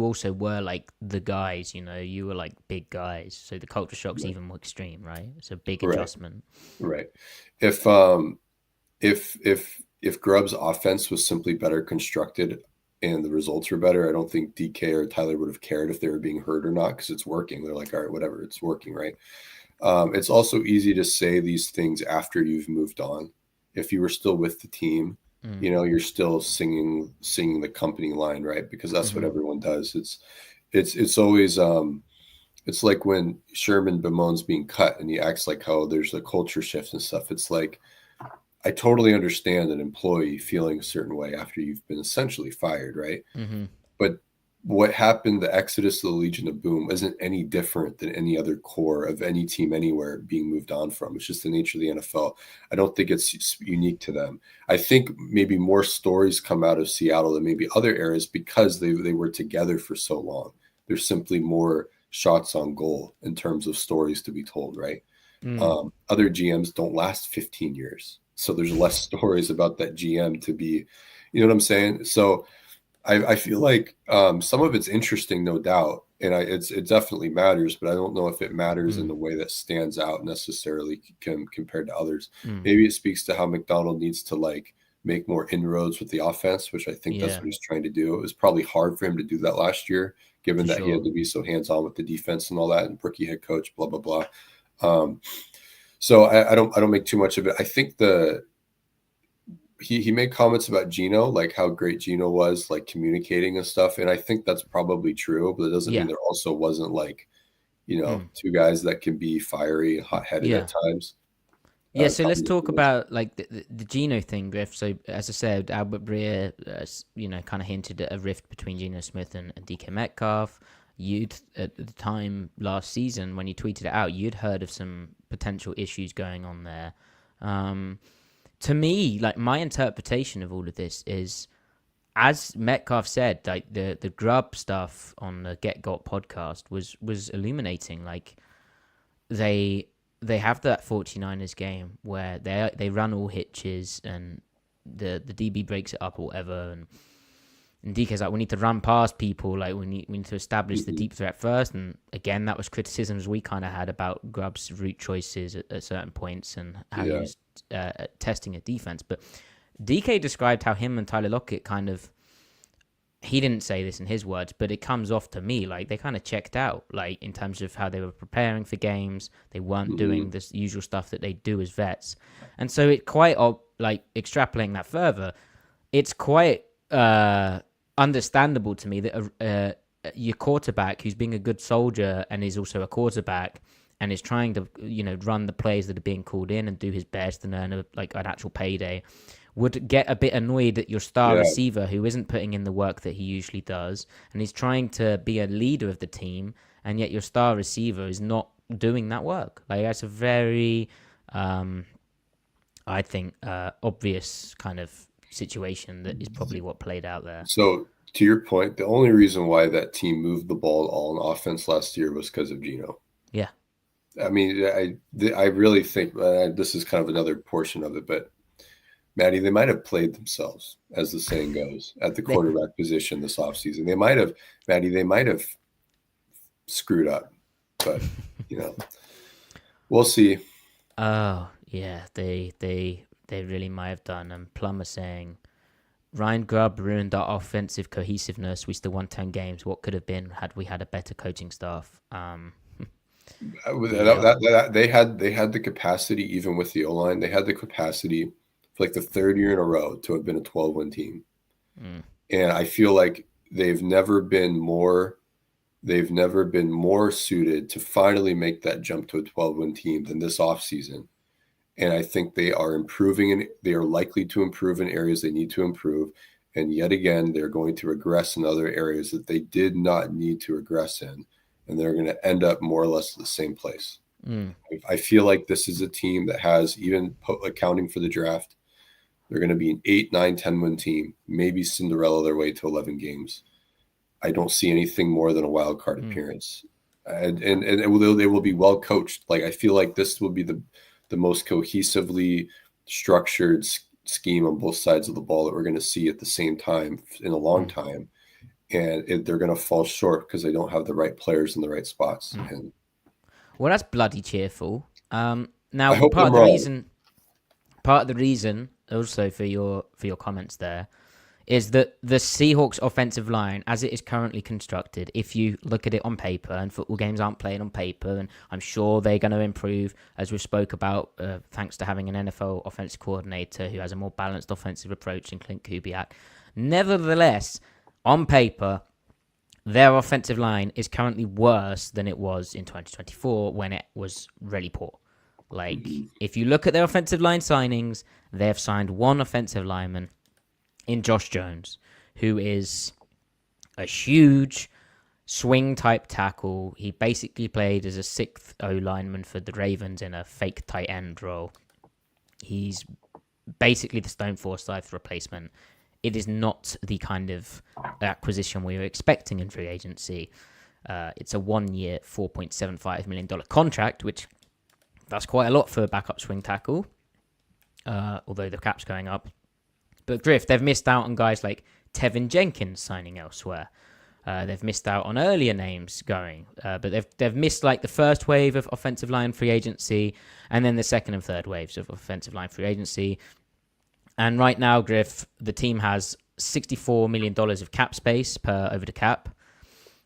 also were the guys, you were big guys. So the culture shock's even more extreme, right? It's a big adjustment. Right. If Grubb's offense was simply better constructed and the results were better, I don't think DK or Tyler would have cared if they were being hurt or not, because it's working. They're like, all right, whatever, it's working, right? It's also easy to say these things after you've moved on. If you were still with the team, you're still singing the company line, right? Because that's what everyone does. It's always it's like when Sherman bemoans being cut and he acts like how there's a culture shift and stuff. It's I totally understand an employee feeling a certain way after you've been essentially fired, right? Mm-hmm. But what happened, the exodus of the Legion of Boom, isn't any different than any other core of any team anywhere being moved on from. It's just the nature of the NFL. I don't think it's unique to them. I think maybe more stories come out of Seattle than maybe other areas because they were together for so long. There's simply more shots on goal in terms of stories to be told, right? Other GMs don't last 15 years. So there's less stories about that GM to be, you know what I'm saying? So I feel like some of it's interesting, no doubt, and it definitely matters, but I don't know if it matters in the way that stands out necessarily compared to others. Maybe it speaks to how McDonald needs to like make more inroads with the offense, which I think that's what he's trying to do. It was probably hard for him to do that last year, given that he had to be so hands-on with the defense and all that, and rookie head coach, blah blah blah. So I don't make too much of it. I think he made comments about Geno, like how great Geno was, like communicating and stuff. And I think that's probably true, but it doesn't mean there also wasn't like, two guys that can be fiery and hot-headed at times. Yeah, so let's talk about like the Geno thing, Griff. So as I said, Albert Breer, kind of hinted at a rift between Geno Smith and DK Metcalf. You'd at the time last season when you tweeted it out, you'd heard of some potential issues going on there. To me, like my interpretation of all of this is, as Metcalf said, like the Grub stuff on the Get Got podcast was illuminating. Like they have that 49ers game where they run all hitches and the DB breaks it up or whatever, and DK's like, we need to run past people, like we need to establish the deep threat first. And again, that was criticisms we kind of had about Grubb's route choices at certain points and how he was testing a defense. But DK described how him and Tyler Lockett kind of, he didn't say this in his words, but it comes off to me like they kind of checked out, like in terms of how they were preparing for games. They weren't doing this usual stuff that they do as vets. And so it quite, like extrapolating that further, it's quite understandable to me that your quarterback who's being a good soldier and is also a quarterback and is trying to run the plays that are being called in and do his best and earn an actual payday would get a bit annoyed at your star receiver who isn't putting in the work that he usually does, and he's trying to be a leader of the team, and yet your star receiver is not doing that work. Like that's a very I think obvious kind of situation that is probably what played out there. So to your point, the only reason why that team moved the ball all on offense last year was because of Geno. Yeah. I mean, I really think this is kind of another portion of it, but Matty, they might have played themselves, as the saying goes, at the quarterback position this offseason. They might have screwed up, but we'll see. Oh yeah, they really might have done. And Plummer saying, Ryan Grubb ruined our offensive cohesiveness. We still won 10 games. What could have been had we had a better coaching staff? They had the capacity, even with the O-line, they had the capacity for like the third year in a row to have been a 12-win team. And I feel like they've never been more suited to finally make that jump to a 12-win team than this offseason. And I think they are improving, and they are likely to improve in areas they need to improve. And yet again, they're going to regress in other areas that they did not need to regress in. And they're going to end up more or less at the same place. I feel like this is a team that has, even accounting for the draft, they're going to be an 8, 9, 10-win team, maybe Cinderella their way to 11 games. I don't see anything more than a wild card appearance. And they will be well coached. Like I feel like this will be the most cohesively structured scheme on both sides of the ball that we're going to see at the same time in a long time. And they're going to fall short because they don't have the right players in the right spots. And well, that's bloody cheerful. Now, I part of the reason also for your comments there is that the Seahawks offensive line, as it is currently constructed, if you look at it on paper, and football games aren't played on paper, and I'm sure they're going to improve, as we spoke about, thanks to having an NFL offensive coordinator who has a more balanced offensive approach in Klint Kubiak. Nevertheless, on paper, their offensive line is currently worse than it was in 2024 when it was really poor. Like, if you look at their offensive line signings, they have signed one offensive lineman in Josh Jones, who is a huge swing type tackle. He basically played as a sixth O lineman for the Ravens in a fake tight end role. He's basically the Stone Forsythe replacement. It is not the kind of acquisition we were expecting in free agency. It's a 1 year, $4.75 million contract, which that's quite a lot for a backup swing tackle, although the cap's going up. But Griff, they've missed out on guys like Tevin Jenkins signing elsewhere. They've missed out on earlier names going, but they've missed like the first wave of offensive line free agency, and then the second and third waves of offensive line free agency. And right now, Griff, the team has $64 million of cap space per over the cap.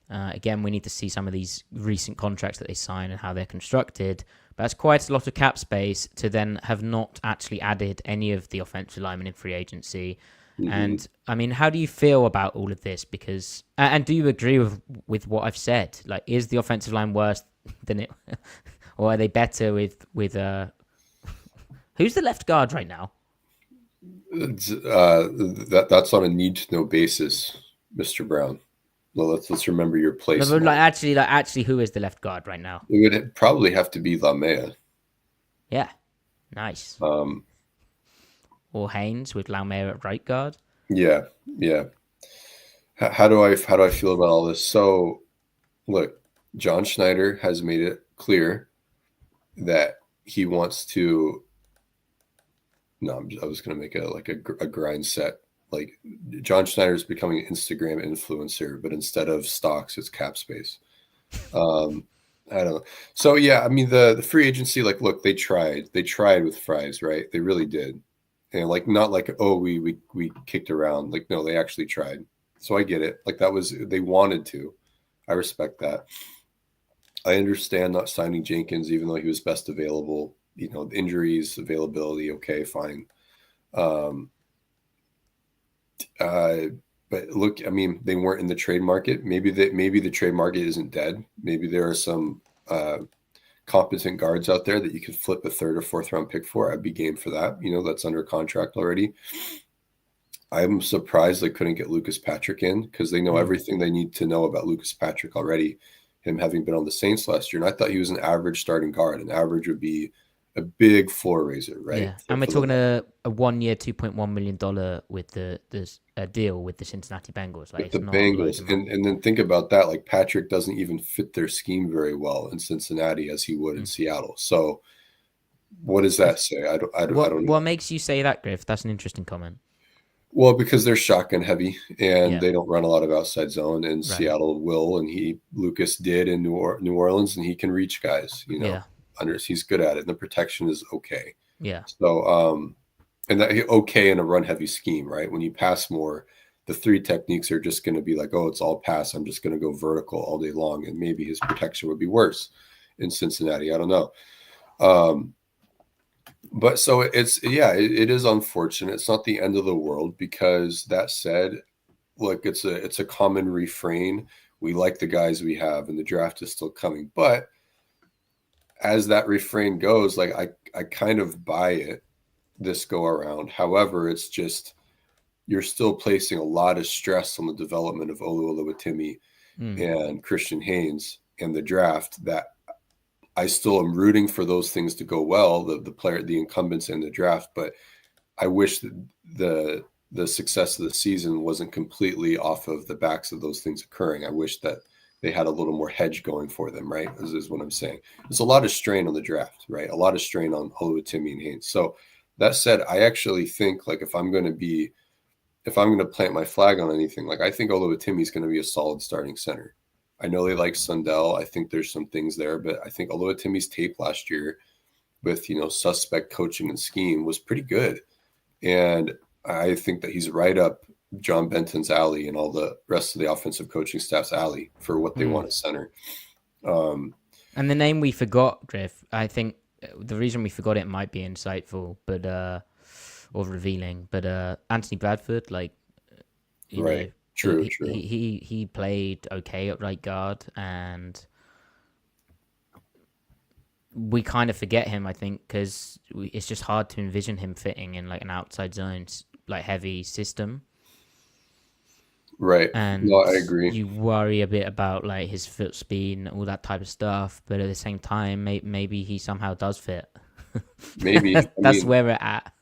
Again, we need to see some of these recent contracts that they sign and how they're constructed. But that's quite a lot of cap space to then have not actually added any of the offensive linemen in free agency. Mm-hmm. And I mean, how do you feel about all of this? Because and do you agree with what I've said? Like, is the offensive line worse than it, or are they better with who's the left guard right now? That's on a need to know basis, Mr. Brown. Well, let's remember your place. No, but actually, who is the left guard right now? It would probably have to be Lamea. Yeah, nice. Or Haynes with Lamea at right guard. Yeah. How do I feel about all this? So, look, John Schneider has made it clear that he wants to. No, I was going to make a grind set. Like, John Schneider is becoming an Instagram influencer, but instead of stocks, it's cap space. I don't know. So yeah, I mean the free agency, like, look, they tried with Fries, right? They really did, and like not like, oh, we kicked around. Like, no, they actually tried. So I get it. Like, that was, they wanted to. I respect that. I understand not signing Jenkins, even though he was best available. You know, injuries, availability, okay, fine. But look, I mean, they weren't in the trade market. Maybe the trade market isn't dead. Maybe there are some competent guards out there that you could flip a third or fourth round pick for. I'd be game for that. You know, that's under contract already. I'm surprised they couldn't get Lucas Patrick in, because they know everything they need to know about Lucas Patrick already, him having been on the Saints last year. And I thought he was an average starting guard. An average would be a big floor raiser, right? Yeah, and we're talking a 1 year, $2.1 million with the deal with the Cincinnati Bengals. Like, with the Bengals, and then think about that. Like, Patrick doesn't even fit their scheme very well in Cincinnati as he would in Seattle. So, what does that say? I don't know. What makes you say that, Griff? That's an interesting comment. Well, because they're shotgun heavy and they don't run a lot of outside zone, and right. Seattle will, and Lucas did in New Orleans, and he can reach guys. You know. Yeah. He's good at it, and the protection is okay. Yeah. So, and that okay in a run heavy scheme, right? When you pass more, the three techniques are just going to be like, oh, it's all pass. I'm just going to go vertical all day long, and maybe his protection would be worse in Cincinnati. I don't know. But so it is unfortunate. It's not the end of the world, because that said, look, it's a common refrain. We like the guys we have, and the draft is still coming, but as that refrain goes, like, I kind of buy it this go around. However, it's just, you're still placing a lot of stress on the development of Olu Oluwatimi and Christian Haynes and the draft, that I still am rooting for those things to go well, the incumbents in the draft. But I wish that the success of the season wasn't completely off of the backs of those things occurring. I wish that they had a little more hedge going for them, right? This is what I'm saying. There's a lot of strain on the draft, right? A lot of strain on Oluwatimi and Haynes. So that said, I actually think, like, if I'm going to plant my flag on anything, like, I think Oluwatimi is going to be a solid starting center. I know they like Sundell. I think there's some things there, but I think Oluwatimi's tape last year with, you know, suspect coaching and scheme was pretty good. And I think that he's right up John Benton's alley and all the rest of the offensive coaching staff's alley for what they want at center. And the name we forgot, Griff, I think the reason we forgot it might be insightful, but or revealing. But Anthony Bradford, like, right, know, true. He played okay at right guard, and we kind of forget him, I think, because it's just hard to envision him fitting in like an outside zone, like heavy system. Right. No, And I agree. you worry a bit about like his foot speed and all that type of stuff. But at the same time, maybe he somehow does fit. Maybe. I That's mean, where we're at.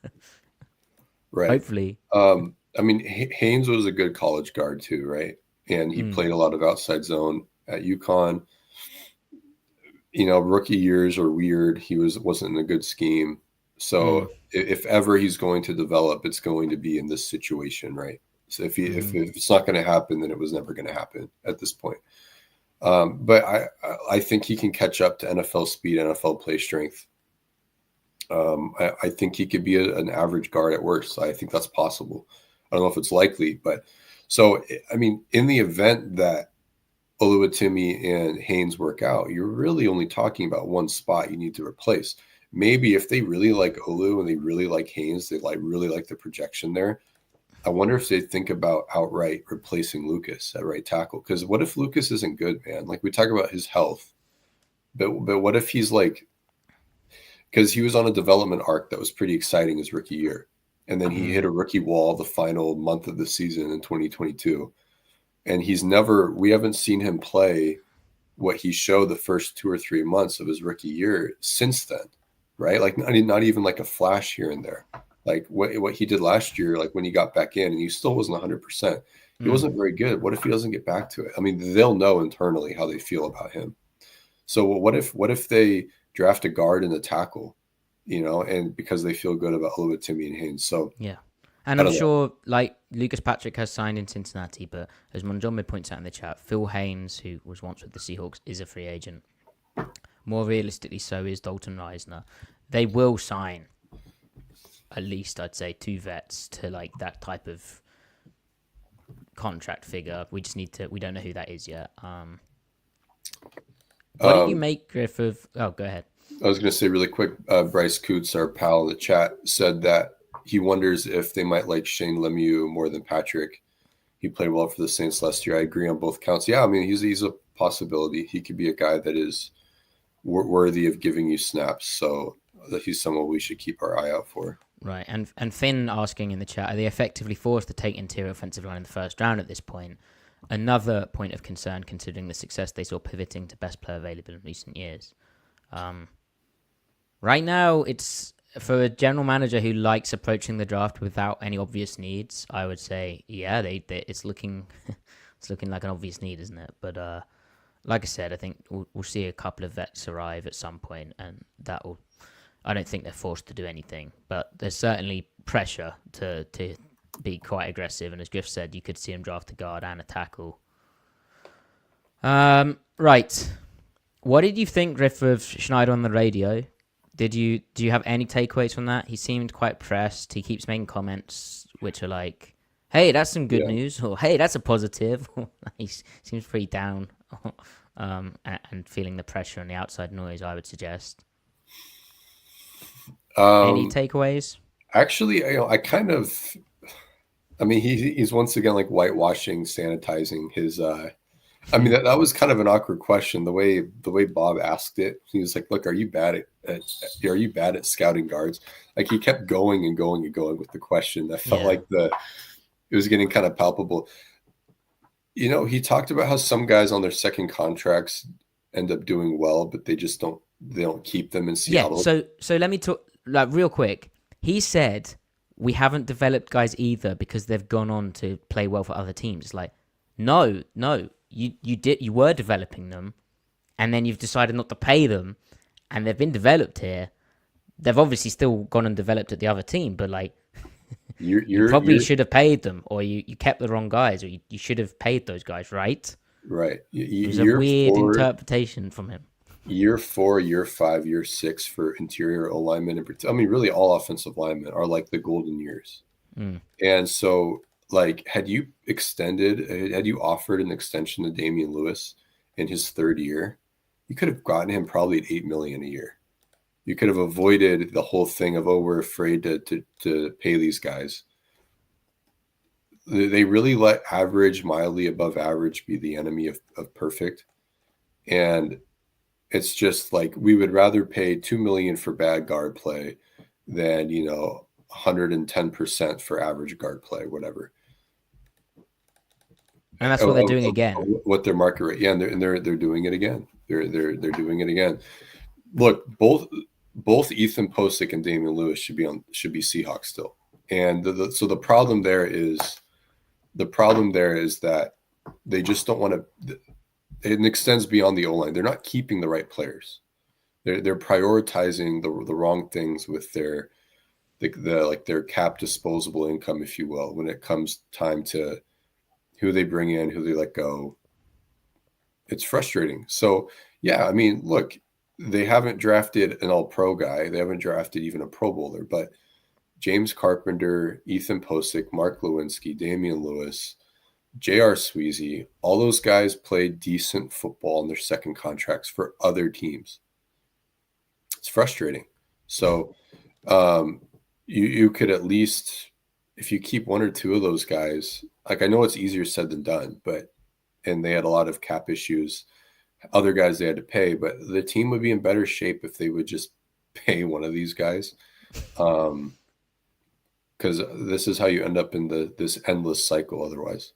right. Hopefully. I mean, Haynes was a good college guard too, right? And he Mm, played a lot of outside zone at UConn. Rookie years are weird. He wasn't in a good scheme. mm, So if ever he's going to develop, it's going to be in this situation, right? So if mm-hmm. it's not going to happen, then it was never going to happen at this point. But I think he can catch up to NFL speed, NFL play strength. I think he could be an average guard at worst. I think that's possible. I don't know if it's likely, but so I mean, in the event that Oluwatimi and Haynes work out, you're really only talking about one spot you need to replace. Maybe if they really like Olu and they really like Haynes, they really like the projection there. I wonder if they think about outright replacing Lucas at right tackle. Because what if Lucas isn't good, man? Like we talk about his health, but what if he's like, because he was on a development arc that was pretty exciting his rookie year, and then he hit a rookie wall the final month of the season in 2022. And we haven't seen him play what he showed the first 2 or 3 months of his rookie year since then, right? Like not even like a flash here and there. Like what he did last year, like when he got back in and he still wasn't 100%. He wasn't very good. What if he doesn't get back to it? I mean, they'll know internally how they feel about him. So what if they draft a guard and a tackle, and because they feel good about Oluwatimi and Haynes. So Yeah. And I I'm don't know. sure, like, Lucas Patrick has signed in Cincinnati, but as Monjombe points out in the chat, Phil Haynes, who was once with the Seahawks, is a free agent. More realistically, so is Dalton Reisner. They will sign at least, I'd say, 2 vets to, like, that type of contract figure. We don't know who that is yet. What did you make, Griff, of... Oh, go ahead. I was going to say really quick, Bryce Coots, our pal in the chat, said that he wonders if they might like Shane Lemieux more than Patrick. He played well for the Saints last year. I agree on both counts. Yeah, I mean, he's a possibility. He could be a guy that is worthy of giving you snaps. So he's someone we should keep our eye out for. Right, and Finn asking in the chat, are they effectively forced to take interior offensive line in the first round at this point? Another point of concern considering the success they saw pivoting to best player available in recent years. Right now, it's for a general manager who likes approaching the draft without any obvious needs. I would say, yeah, it's looking it's looking like an obvious need, isn't it? But like I said, I think we'll see a couple of vets arrive at some point, and that will. I don't think they're forced to do anything, but there's certainly pressure to be quite aggressive. And as Griff said, you could see him draft a guard and a tackle. Right. What did you think, Griff, of Schneider on the radio? Do you have any takeaways from that? He seemed quite pressed. He keeps making comments which are like, "Hey, that's some good news," or "Hey, that's a positive." He seems pretty down, and feeling the pressure and the outside noise. I would suggest. Any takeaways? Actually, I kind of. I mean, he's once again like whitewashing, sanitizing his. I mean, that was kind of an awkward question. The way Bob asked it, he was like, "Look, are you bad at scouting guards?" Like he kept going and going and going with the question. I felt like it was getting kind of palpable. He talked about how some guys on their second contracts end up doing well, but they don't keep them in Seattle. Yeah. So let me talk like real quick. He said we haven't developed guys either because they've gone on to play well for other teams. It's like, no. You were developing them, and then you've decided not to pay them, and they've been developed here. They've obviously still gone and developed at the other team, but like you probably should have paid them, or you kept the wrong guys, or you should have paid those guys, right? Right. It was a weird interpretation from him. Year 4, year 5, year 6 for interior linemen. I mean, really all offensive linemen are like the golden years. And so like, had you offered an extension to Damian Lewis in his 3rd year, you could have gotten him probably at $8 million a year. You could have avoided the whole thing of, we're afraid to pay these guys. They really let average, mildly above average be the enemy of perfect. And it's just like, we would rather pay $2 million for bad guard play than, 110% for average guard play, whatever. And that's what they're doing again. What their market rate? Yeah, and they're doing it again. They're doing it again. Look, both Ethan Posick and Damian Lewis should be Seahawks still. And so the problem there is that they just don't want to. It extends beyond the O-line. They're not keeping the right players. They're prioritizing the wrong things with their cap disposable income, if you will, when it comes time to who they bring in, who they let go. It's frustrating. So yeah, I mean, look, they haven't drafted an all-pro guy. They haven't drafted even a Pro Bowler, but James Carpenter, Ethan Posick, Mark Lewinsky, Damian Lewis, J.R. Sweezy, all those guys played decent football in their second contracts for other teams. It's frustrating. So you could at least, if you keep one or two of those guys, like I know it's easier said than done, and they had a lot of cap issues, other guys they had to pay, but the team would be in better shape if they would just pay one of these guys. Because this is how you end up in this endless cycle otherwise.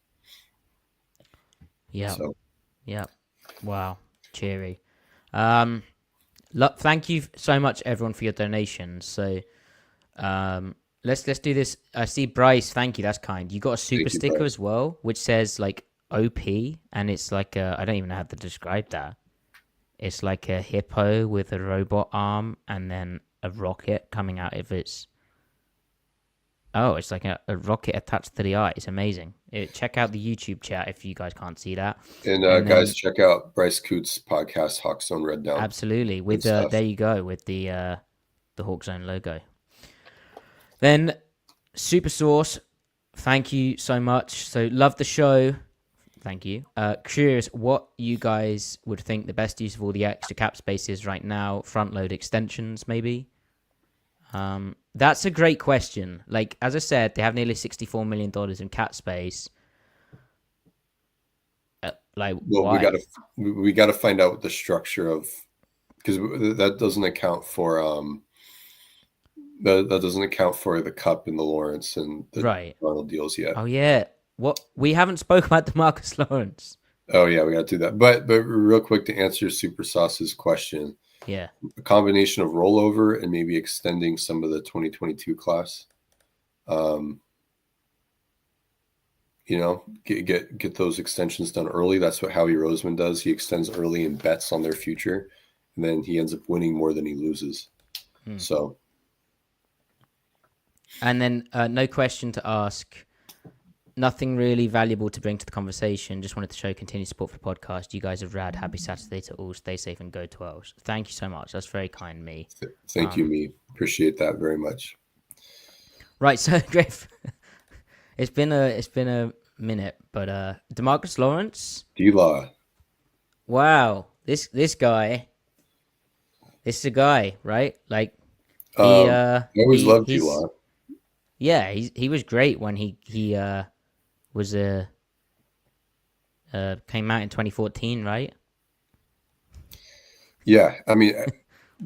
Yeah. So. Yeah. Wow. Cheery. Thank you so much, everyone, for your donations. So let's do this. I see Bryce. Thank you. That's kind. You got a super sticker Bryce. As well, which says like OP, and it's like I don't even know how to describe that. It's like a hippo with a robot arm and then a rocket coming out of its. Oh, it's like a rocket attached to the eye. It's amazing. Check out the YouTube chat if you guys can't see that. And guys, check out Bryce Coots' podcast, Hawk Zone Red Down. Absolutely. With there you go, with the Hawk Zone logo. Then Super Sauce, thank you so much. So love the show. Thank you. Curious what you guys would think the best use of all the extra cap space is right now. Front load extensions, maybe. That's a great question. Like, as I said, they have nearly $64 million in cap space. Why? We gotta find out the structure of, because that doesn't account for that doesn't account for the Kupp and the Lawrence and the Ronald deals yet. Oh yeah, what we haven't spoke about DeMarcus Lawrence. Oh yeah, we got to do that. But real quick to answer Super Sauce's question. Yeah. A combination of rollover and maybe extending some of the 2022 class. Get those extensions done early. That's what Howie Roseman does. He extends early and bets on their future, and then he ends up winning more than he loses. So. And then no question to ask. Nothing really valuable to bring to the conversation. Just wanted to show continued support for the podcast. You guys are rad. Happy Saturday to all. Stay safe and go 12s. Thank you so much. That's very kind, me. Thank you, me. Appreciate that very much. Right, so Griff, it's been a minute, but DeMarcus Lawrence. D-Law. Wow, this guy. This is a guy, right? Like I always loved D-Law. Yeah, he was great when he was came out in 2014, right? Yeah, I mean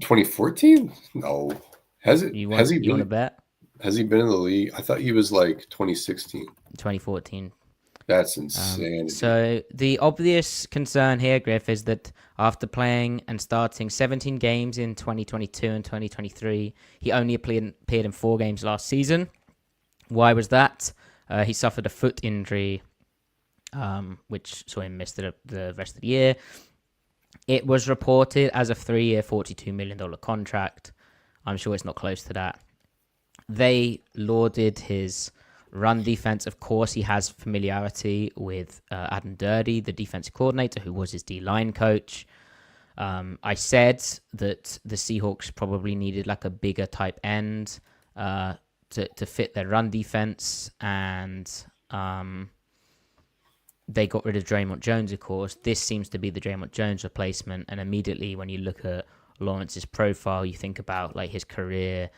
2014? No. Has he you want to bet? Has he been in the league? I thought he was like 2016. 2014. That's insane. So the obvious concern here, Griff, is that after playing and starting 17 games in 2022 and 2023, he only appeared in 4 games last season. Why was that? He suffered a foot injury, which saw him miss the rest of the year. It was reported as a 3-year, $42 million contract. I'm sure it's not close to that. They lauded his run defense. Of course, he has familiarity with Adam Dirty, the defensive coordinator, who was his D-line coach. I said that the Seahawks probably needed like a bigger type end to fit their run defense, and they got rid of Draymond Jones, of course. This seems to be the Draymond Jones replacement, and immediately when you look at Lawrence's profile, you think about like his career.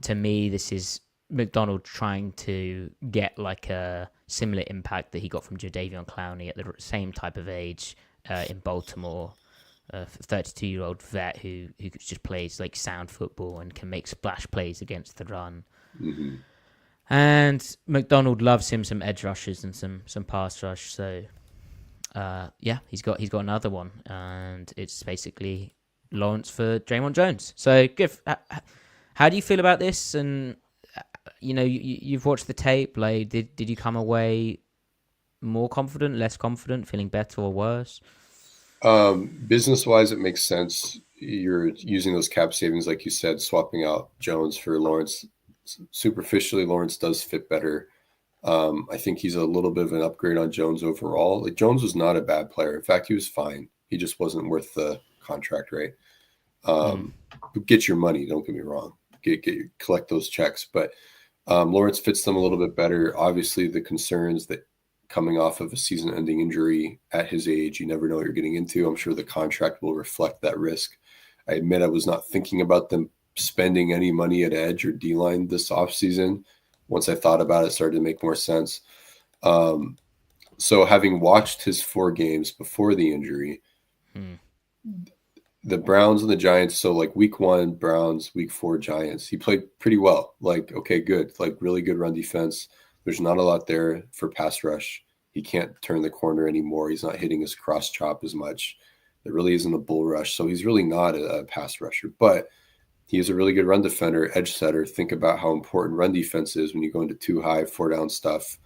To me, this is McDonald trying to get like a similar impact that he got from Jadeveon Clowney at the same type of age in Baltimore. A 32-year-old vet who just plays like sound football and can make splash plays against the run. Mm-hmm. And McDonald loves him some edge rushes and some pass rush. So yeah, he's got another one, and it's basically Lawrence for Draymond Jones. So Griff, how do you feel about this? And you've watched the tape. Like, did you come away more confident, less confident, feeling better or worse? Business wise, it makes sense. You're using those cap savings, like you said, swapping out Jones for Lawrence. Superficially, Lawrence does fit better. I think he's a little bit of an upgrade on Jones overall. Like, Jones was not a bad player. In fact, he was fine. He just wasn't worth the contract, right? Get your money. Don't get me wrong. Collect those checks. But Lawrence fits them a little bit better. Obviously, the concerns that coming off of a season-ending injury at his age, you never know what you're getting into. I'm sure the contract will reflect that risk. I admit I was not thinking about them spending any money at edge or D-line this offseason. Once I thought about it, it started to make more sense. So having watched his 4 games before the injury, the Browns and the Giants, so like week 1, Browns, week 4, Giants, he played pretty well. Like, okay, good. Like, really good run defense. There's not a lot there for pass rush. He can't turn the corner anymore. He's not hitting his cross chop as much. There really isn't a bull rush. So he's really not a pass rusher. But he is a really good run defender, edge setter. Think about how important run defense is when you go into 2 high, 4 down stuff.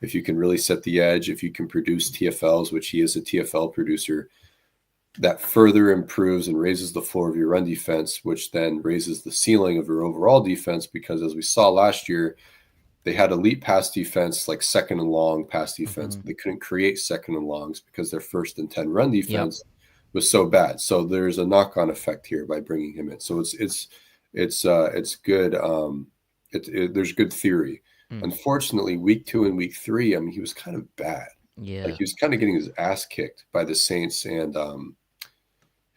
If you can really set the edge, if you can produce TFLs, which he is a TFL producer, that further improves and raises the floor of your run defense, which then raises the ceiling of your overall defense. Because as we saw last year, they had elite pass defense, like second and long pass defense. But they couldn't create second and longs because their 1st and 10 run defense was so bad. So there's a knock-on effect here by bringing him in. So it's good. There's good theory. Unfortunately, week 2 and week 3, I mean, he was kind of bad. Yeah, like he was kind of getting his ass kicked by the Saints and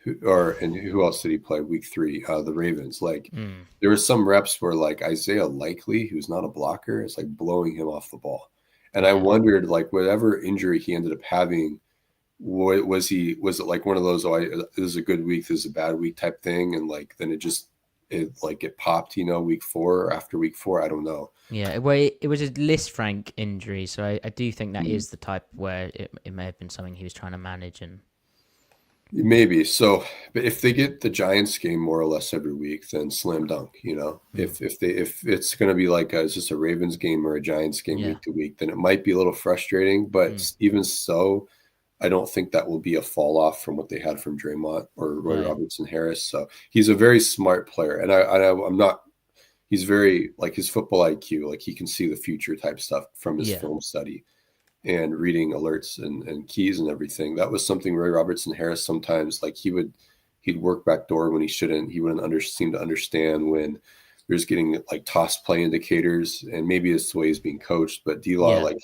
who else did he play week 3? The Ravens. Like there were some reps where like Isaiah Likely, who's not a blocker, is like blowing him off the ball. And I wondered, like, whatever injury he ended up having, was it like one of those, this is a good week, this is a bad week type thing? And like, then it popped, week 4 or after week 4, I don't know. Yeah, well, it was a Lisfranc injury. So I do think that is the type where it may have been something he was trying to manage. And maybe so, but if they get the Giants game more or less every week, then slam dunk. If it's going to be like is this a Ravens game or a Giants game week to week, then it might be a little frustrating. But even so, I don't think that will be a fall off from what they had from Draymond or Roy Robertson Harris. So he's a very smart player, and I'm not. He's very like his football IQ, like he can see the future type stuff from his film study and reading alerts and keys and everything. That was something Roy Robertson Harris sometimes, like he'd work backdoor when he shouldn't. He wouldn't seem to understand when there's getting like toss play indicators, and maybe it's the way he's being coached. But D-Law, like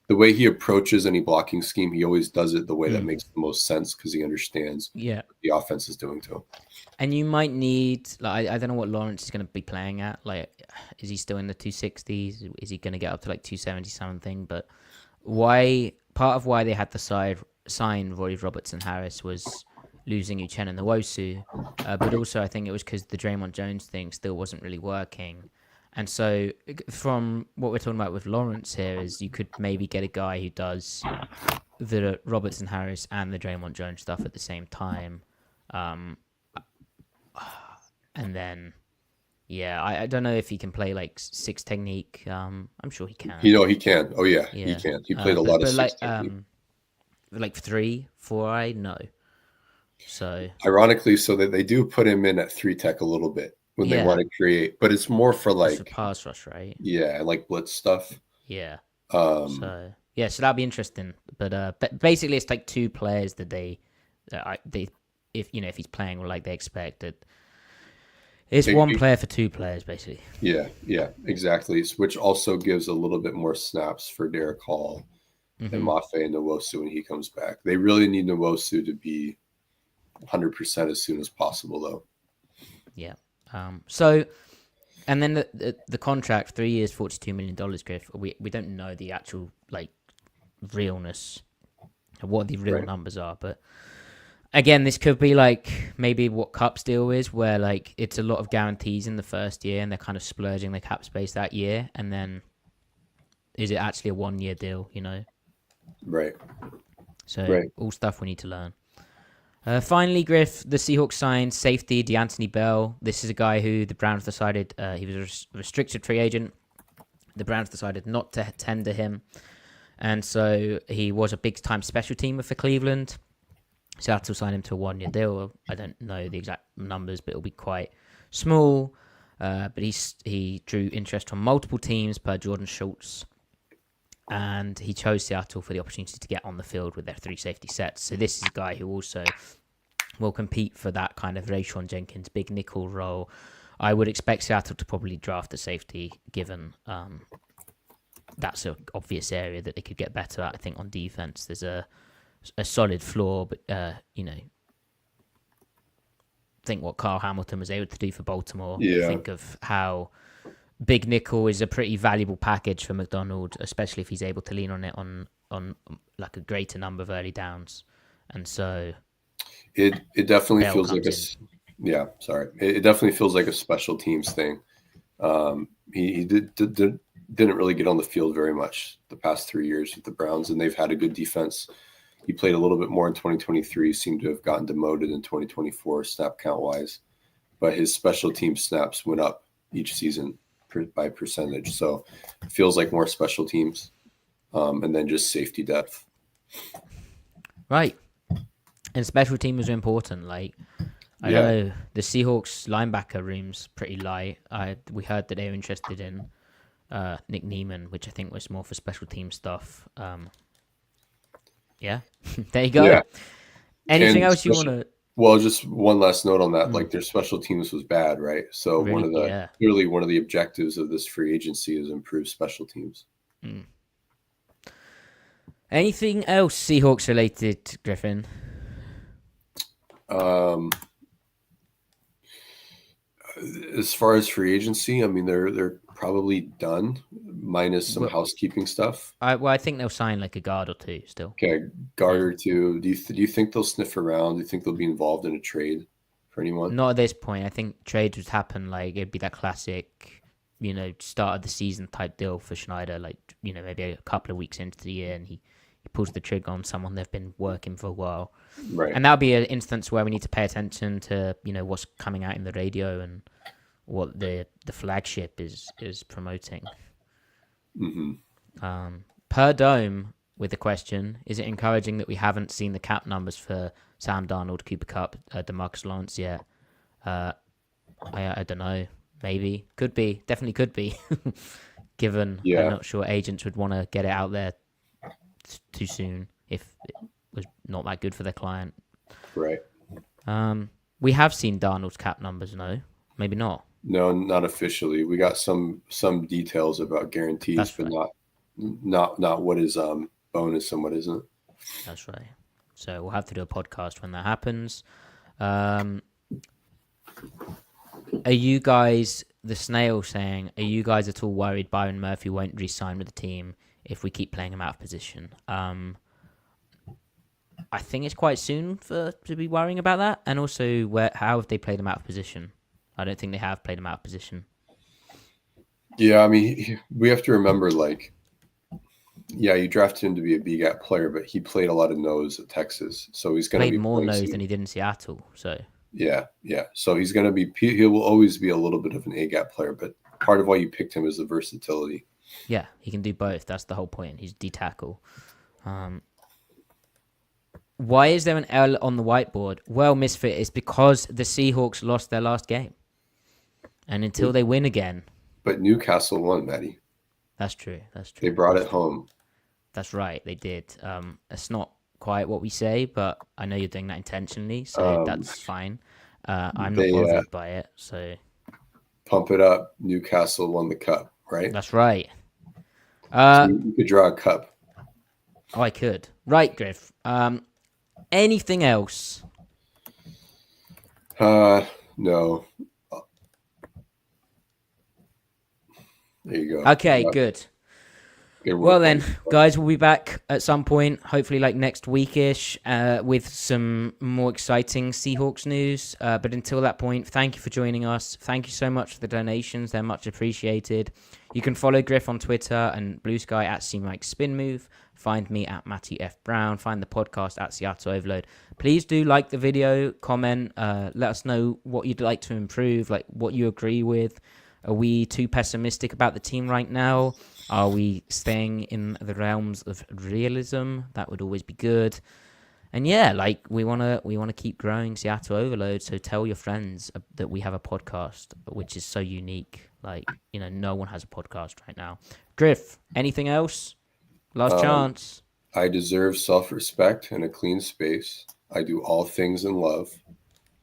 the way he approaches any blocking scheme, he always does it the way that makes the most sense because he understands what the offense is doing to him. And you might need, like, I don't know what Lawrence is going to be playing at. Like, is he still in the 260s? Is he going to get up to like 270 something? But part of why they had to sign Roy Robertson Harris was losing Uchenna Nwosu. But also I think it was because the Draymond Jones thing still wasn't really working. And so from what we're talking about with Lawrence here is you could maybe get a guy who does the Robertson Harris and the Draymond Jones stuff at the same time. And then, I don't know if he can play like 6 technique. I'm sure he can. He can. Oh yeah. He can. He played a lot of 6 technique. Like 3, 4, I know. So ironically, so that they do put him in at 3 tech a little bit when they want to create, but it's more for like for pass rush, right? Yeah, like blitz stuff. Yeah. So that'd be interesting. But basically, it's like 2 players that they if he's playing like they expected. It's 1 player for 2 players, basically. Yeah, exactly. Which also gives a little bit more snaps for Derek Hall and Mafe and Nwosu when he comes back. They really need Nwosu to be 100% as soon as possible, though. Yeah. So, and then the contract, 3 years, $42 million, Griff. We don't know the actual like realness, what the real numbers are, but Again, this could be like maybe what Kupp's deal is, where like it's a lot of guarantees in the first year and they're kind of splurging the cap space that year. And then is it actually a 1 year deal, Right. So all stuff we need to learn. Finally, Griff, the Seahawks signed safety DeAnthony Bell. This is a guy who the Browns decided he was a restricted free agent. The Browns decided not to tender him. And so he was a big-time special teamer for Cleveland. Seattle signed him to a 1 year deal. I don't know the exact numbers, but it'll be quite small. But he drew interest from multiple teams per Jordan Schultz. And he chose Seattle for the opportunity to get on the field with their 3 safety sets. So this is a guy who also will compete for that kind of Rayshon Jenkins big nickel role. I would expect Seattle to probably draft a safety, given that's an obvious area that they could get better at. I think on defense there's a solid floor, but think what Carl Hamilton was able to do for Baltimore. Yeah. Think of how big nickel is a pretty valuable package for McDonald, especially if he's able to lean on it on like a greater number of early downs. And so it definitely Bell feels like it definitely feels like a special teams thing. He didn't really get on the field very much the past 3 years with the Browns, and they've had a good defense. He played a little bit more in 2023, seemed to have gotten demoted in 2024 snap count wise, but his special team snaps went up each season by percentage. So it feels like more special teams, and then just safety depth. Right. And special teams are important. Like, I know the Seahawks linebacker room's pretty light. We heard that they were interested in Nick Neiman, which I think was more for special team stuff. Yeah, there you go. Yeah. Anything else you want to? Well, just one last note on that. Like, their special teams was bad, right? So really, clearly one of the objectives of this free agency is improve special teams. Anything else Seahawks related, Griffin? As far as free agency, I mean, they're probably done, minus some housekeeping stuff. I think they'll sign like a guard or two still. Okay, guard or two. Do you think they'll sniff around? Do you think they'll be involved in a trade for anyone? Not at this point. I think trades would happen. Like, it'd be that classic, start of the season type deal for Schneider. Like, maybe a couple of weeks into the year, and he pulls the trigger on someone they've been working for a while. Right. And that'll be an instance where we need to pay attention to, what's coming out in the radio and what the flagship is promoting. Mm-hmm. Per Dome, with the question, is it encouraging that we haven't seen the cap numbers for Sam Darnold, Cooper Kupp, DeMarcus Lawrence yet? I don't know. Maybe. Could be. Definitely could be. Given I'm not sure agents would want to get it out there too soon if it was not that good for their client. Right. We have seen Darnold's cap numbers, no? Maybe not. No, not officially. We got some details about guarantees, That's but right. not what is bonus and what isn't. That's right. So we'll have to do a podcast when that happens. Are you guys, the snail saying, are you guys at all worried Byron Murphy won't re-sign with the team if we keep playing him out of position? I think it's quite soon to be worrying about that. And also, how have they played him out of position? I don't think they have played him out of position. Yeah, I mean, we have to remember, you drafted him to be a B-gap player, but he played a lot of nose at Texas, so he's going to be more nose than he did in Seattle. So yeah. So he will always be a little bit of an A-gap player, but part of why you picked him is the versatility. Yeah, he can do both. That's the whole point. He's D-tackle. Why is there an L on the whiteboard? Well, Misfit, it's because the Seahawks lost their last game. And until they win again. But Newcastle won, Matty. That's true. They brought it home. That's right. They did. It's not quite what we say, but I know you're doing that intentionally, so that's fine. I'm not bothered by it. So pump it up. Newcastle won the cup, right? That's right. So you could draw a cup. Oh, I could. Right, Griff. Anything else? No. There you go. Okay, good. Well then, guys, we'll be back at some point, hopefully like next weekish, with some more exciting Seahawks news. But until that point, thank you for joining us. Thank you so much for the donations; they're much appreciated. You can follow Griff on Twitter and Blue Sky at CMikeSpinMove. Find me at Matty F Brown. Find the podcast at Seattle Overload. Please do like the video, comment, let us know what you'd like to improve, like what you agree with. Are we too pessimistic about the team right now? Are we staying in the realms of realism? That would always be good. And yeah, like we wanna keep growing Seattle Overload. So tell your friends that we have a podcast, which is so unique. Like, you know, no one has a podcast right now. Griff, anything else? Last chance. I deserve self-respect and a clean space. I do all things in love.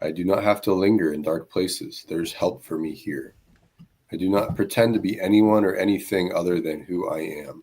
I do not have to linger in dark places. There's help for me here. I do not pretend to be anyone or anything other than who I am.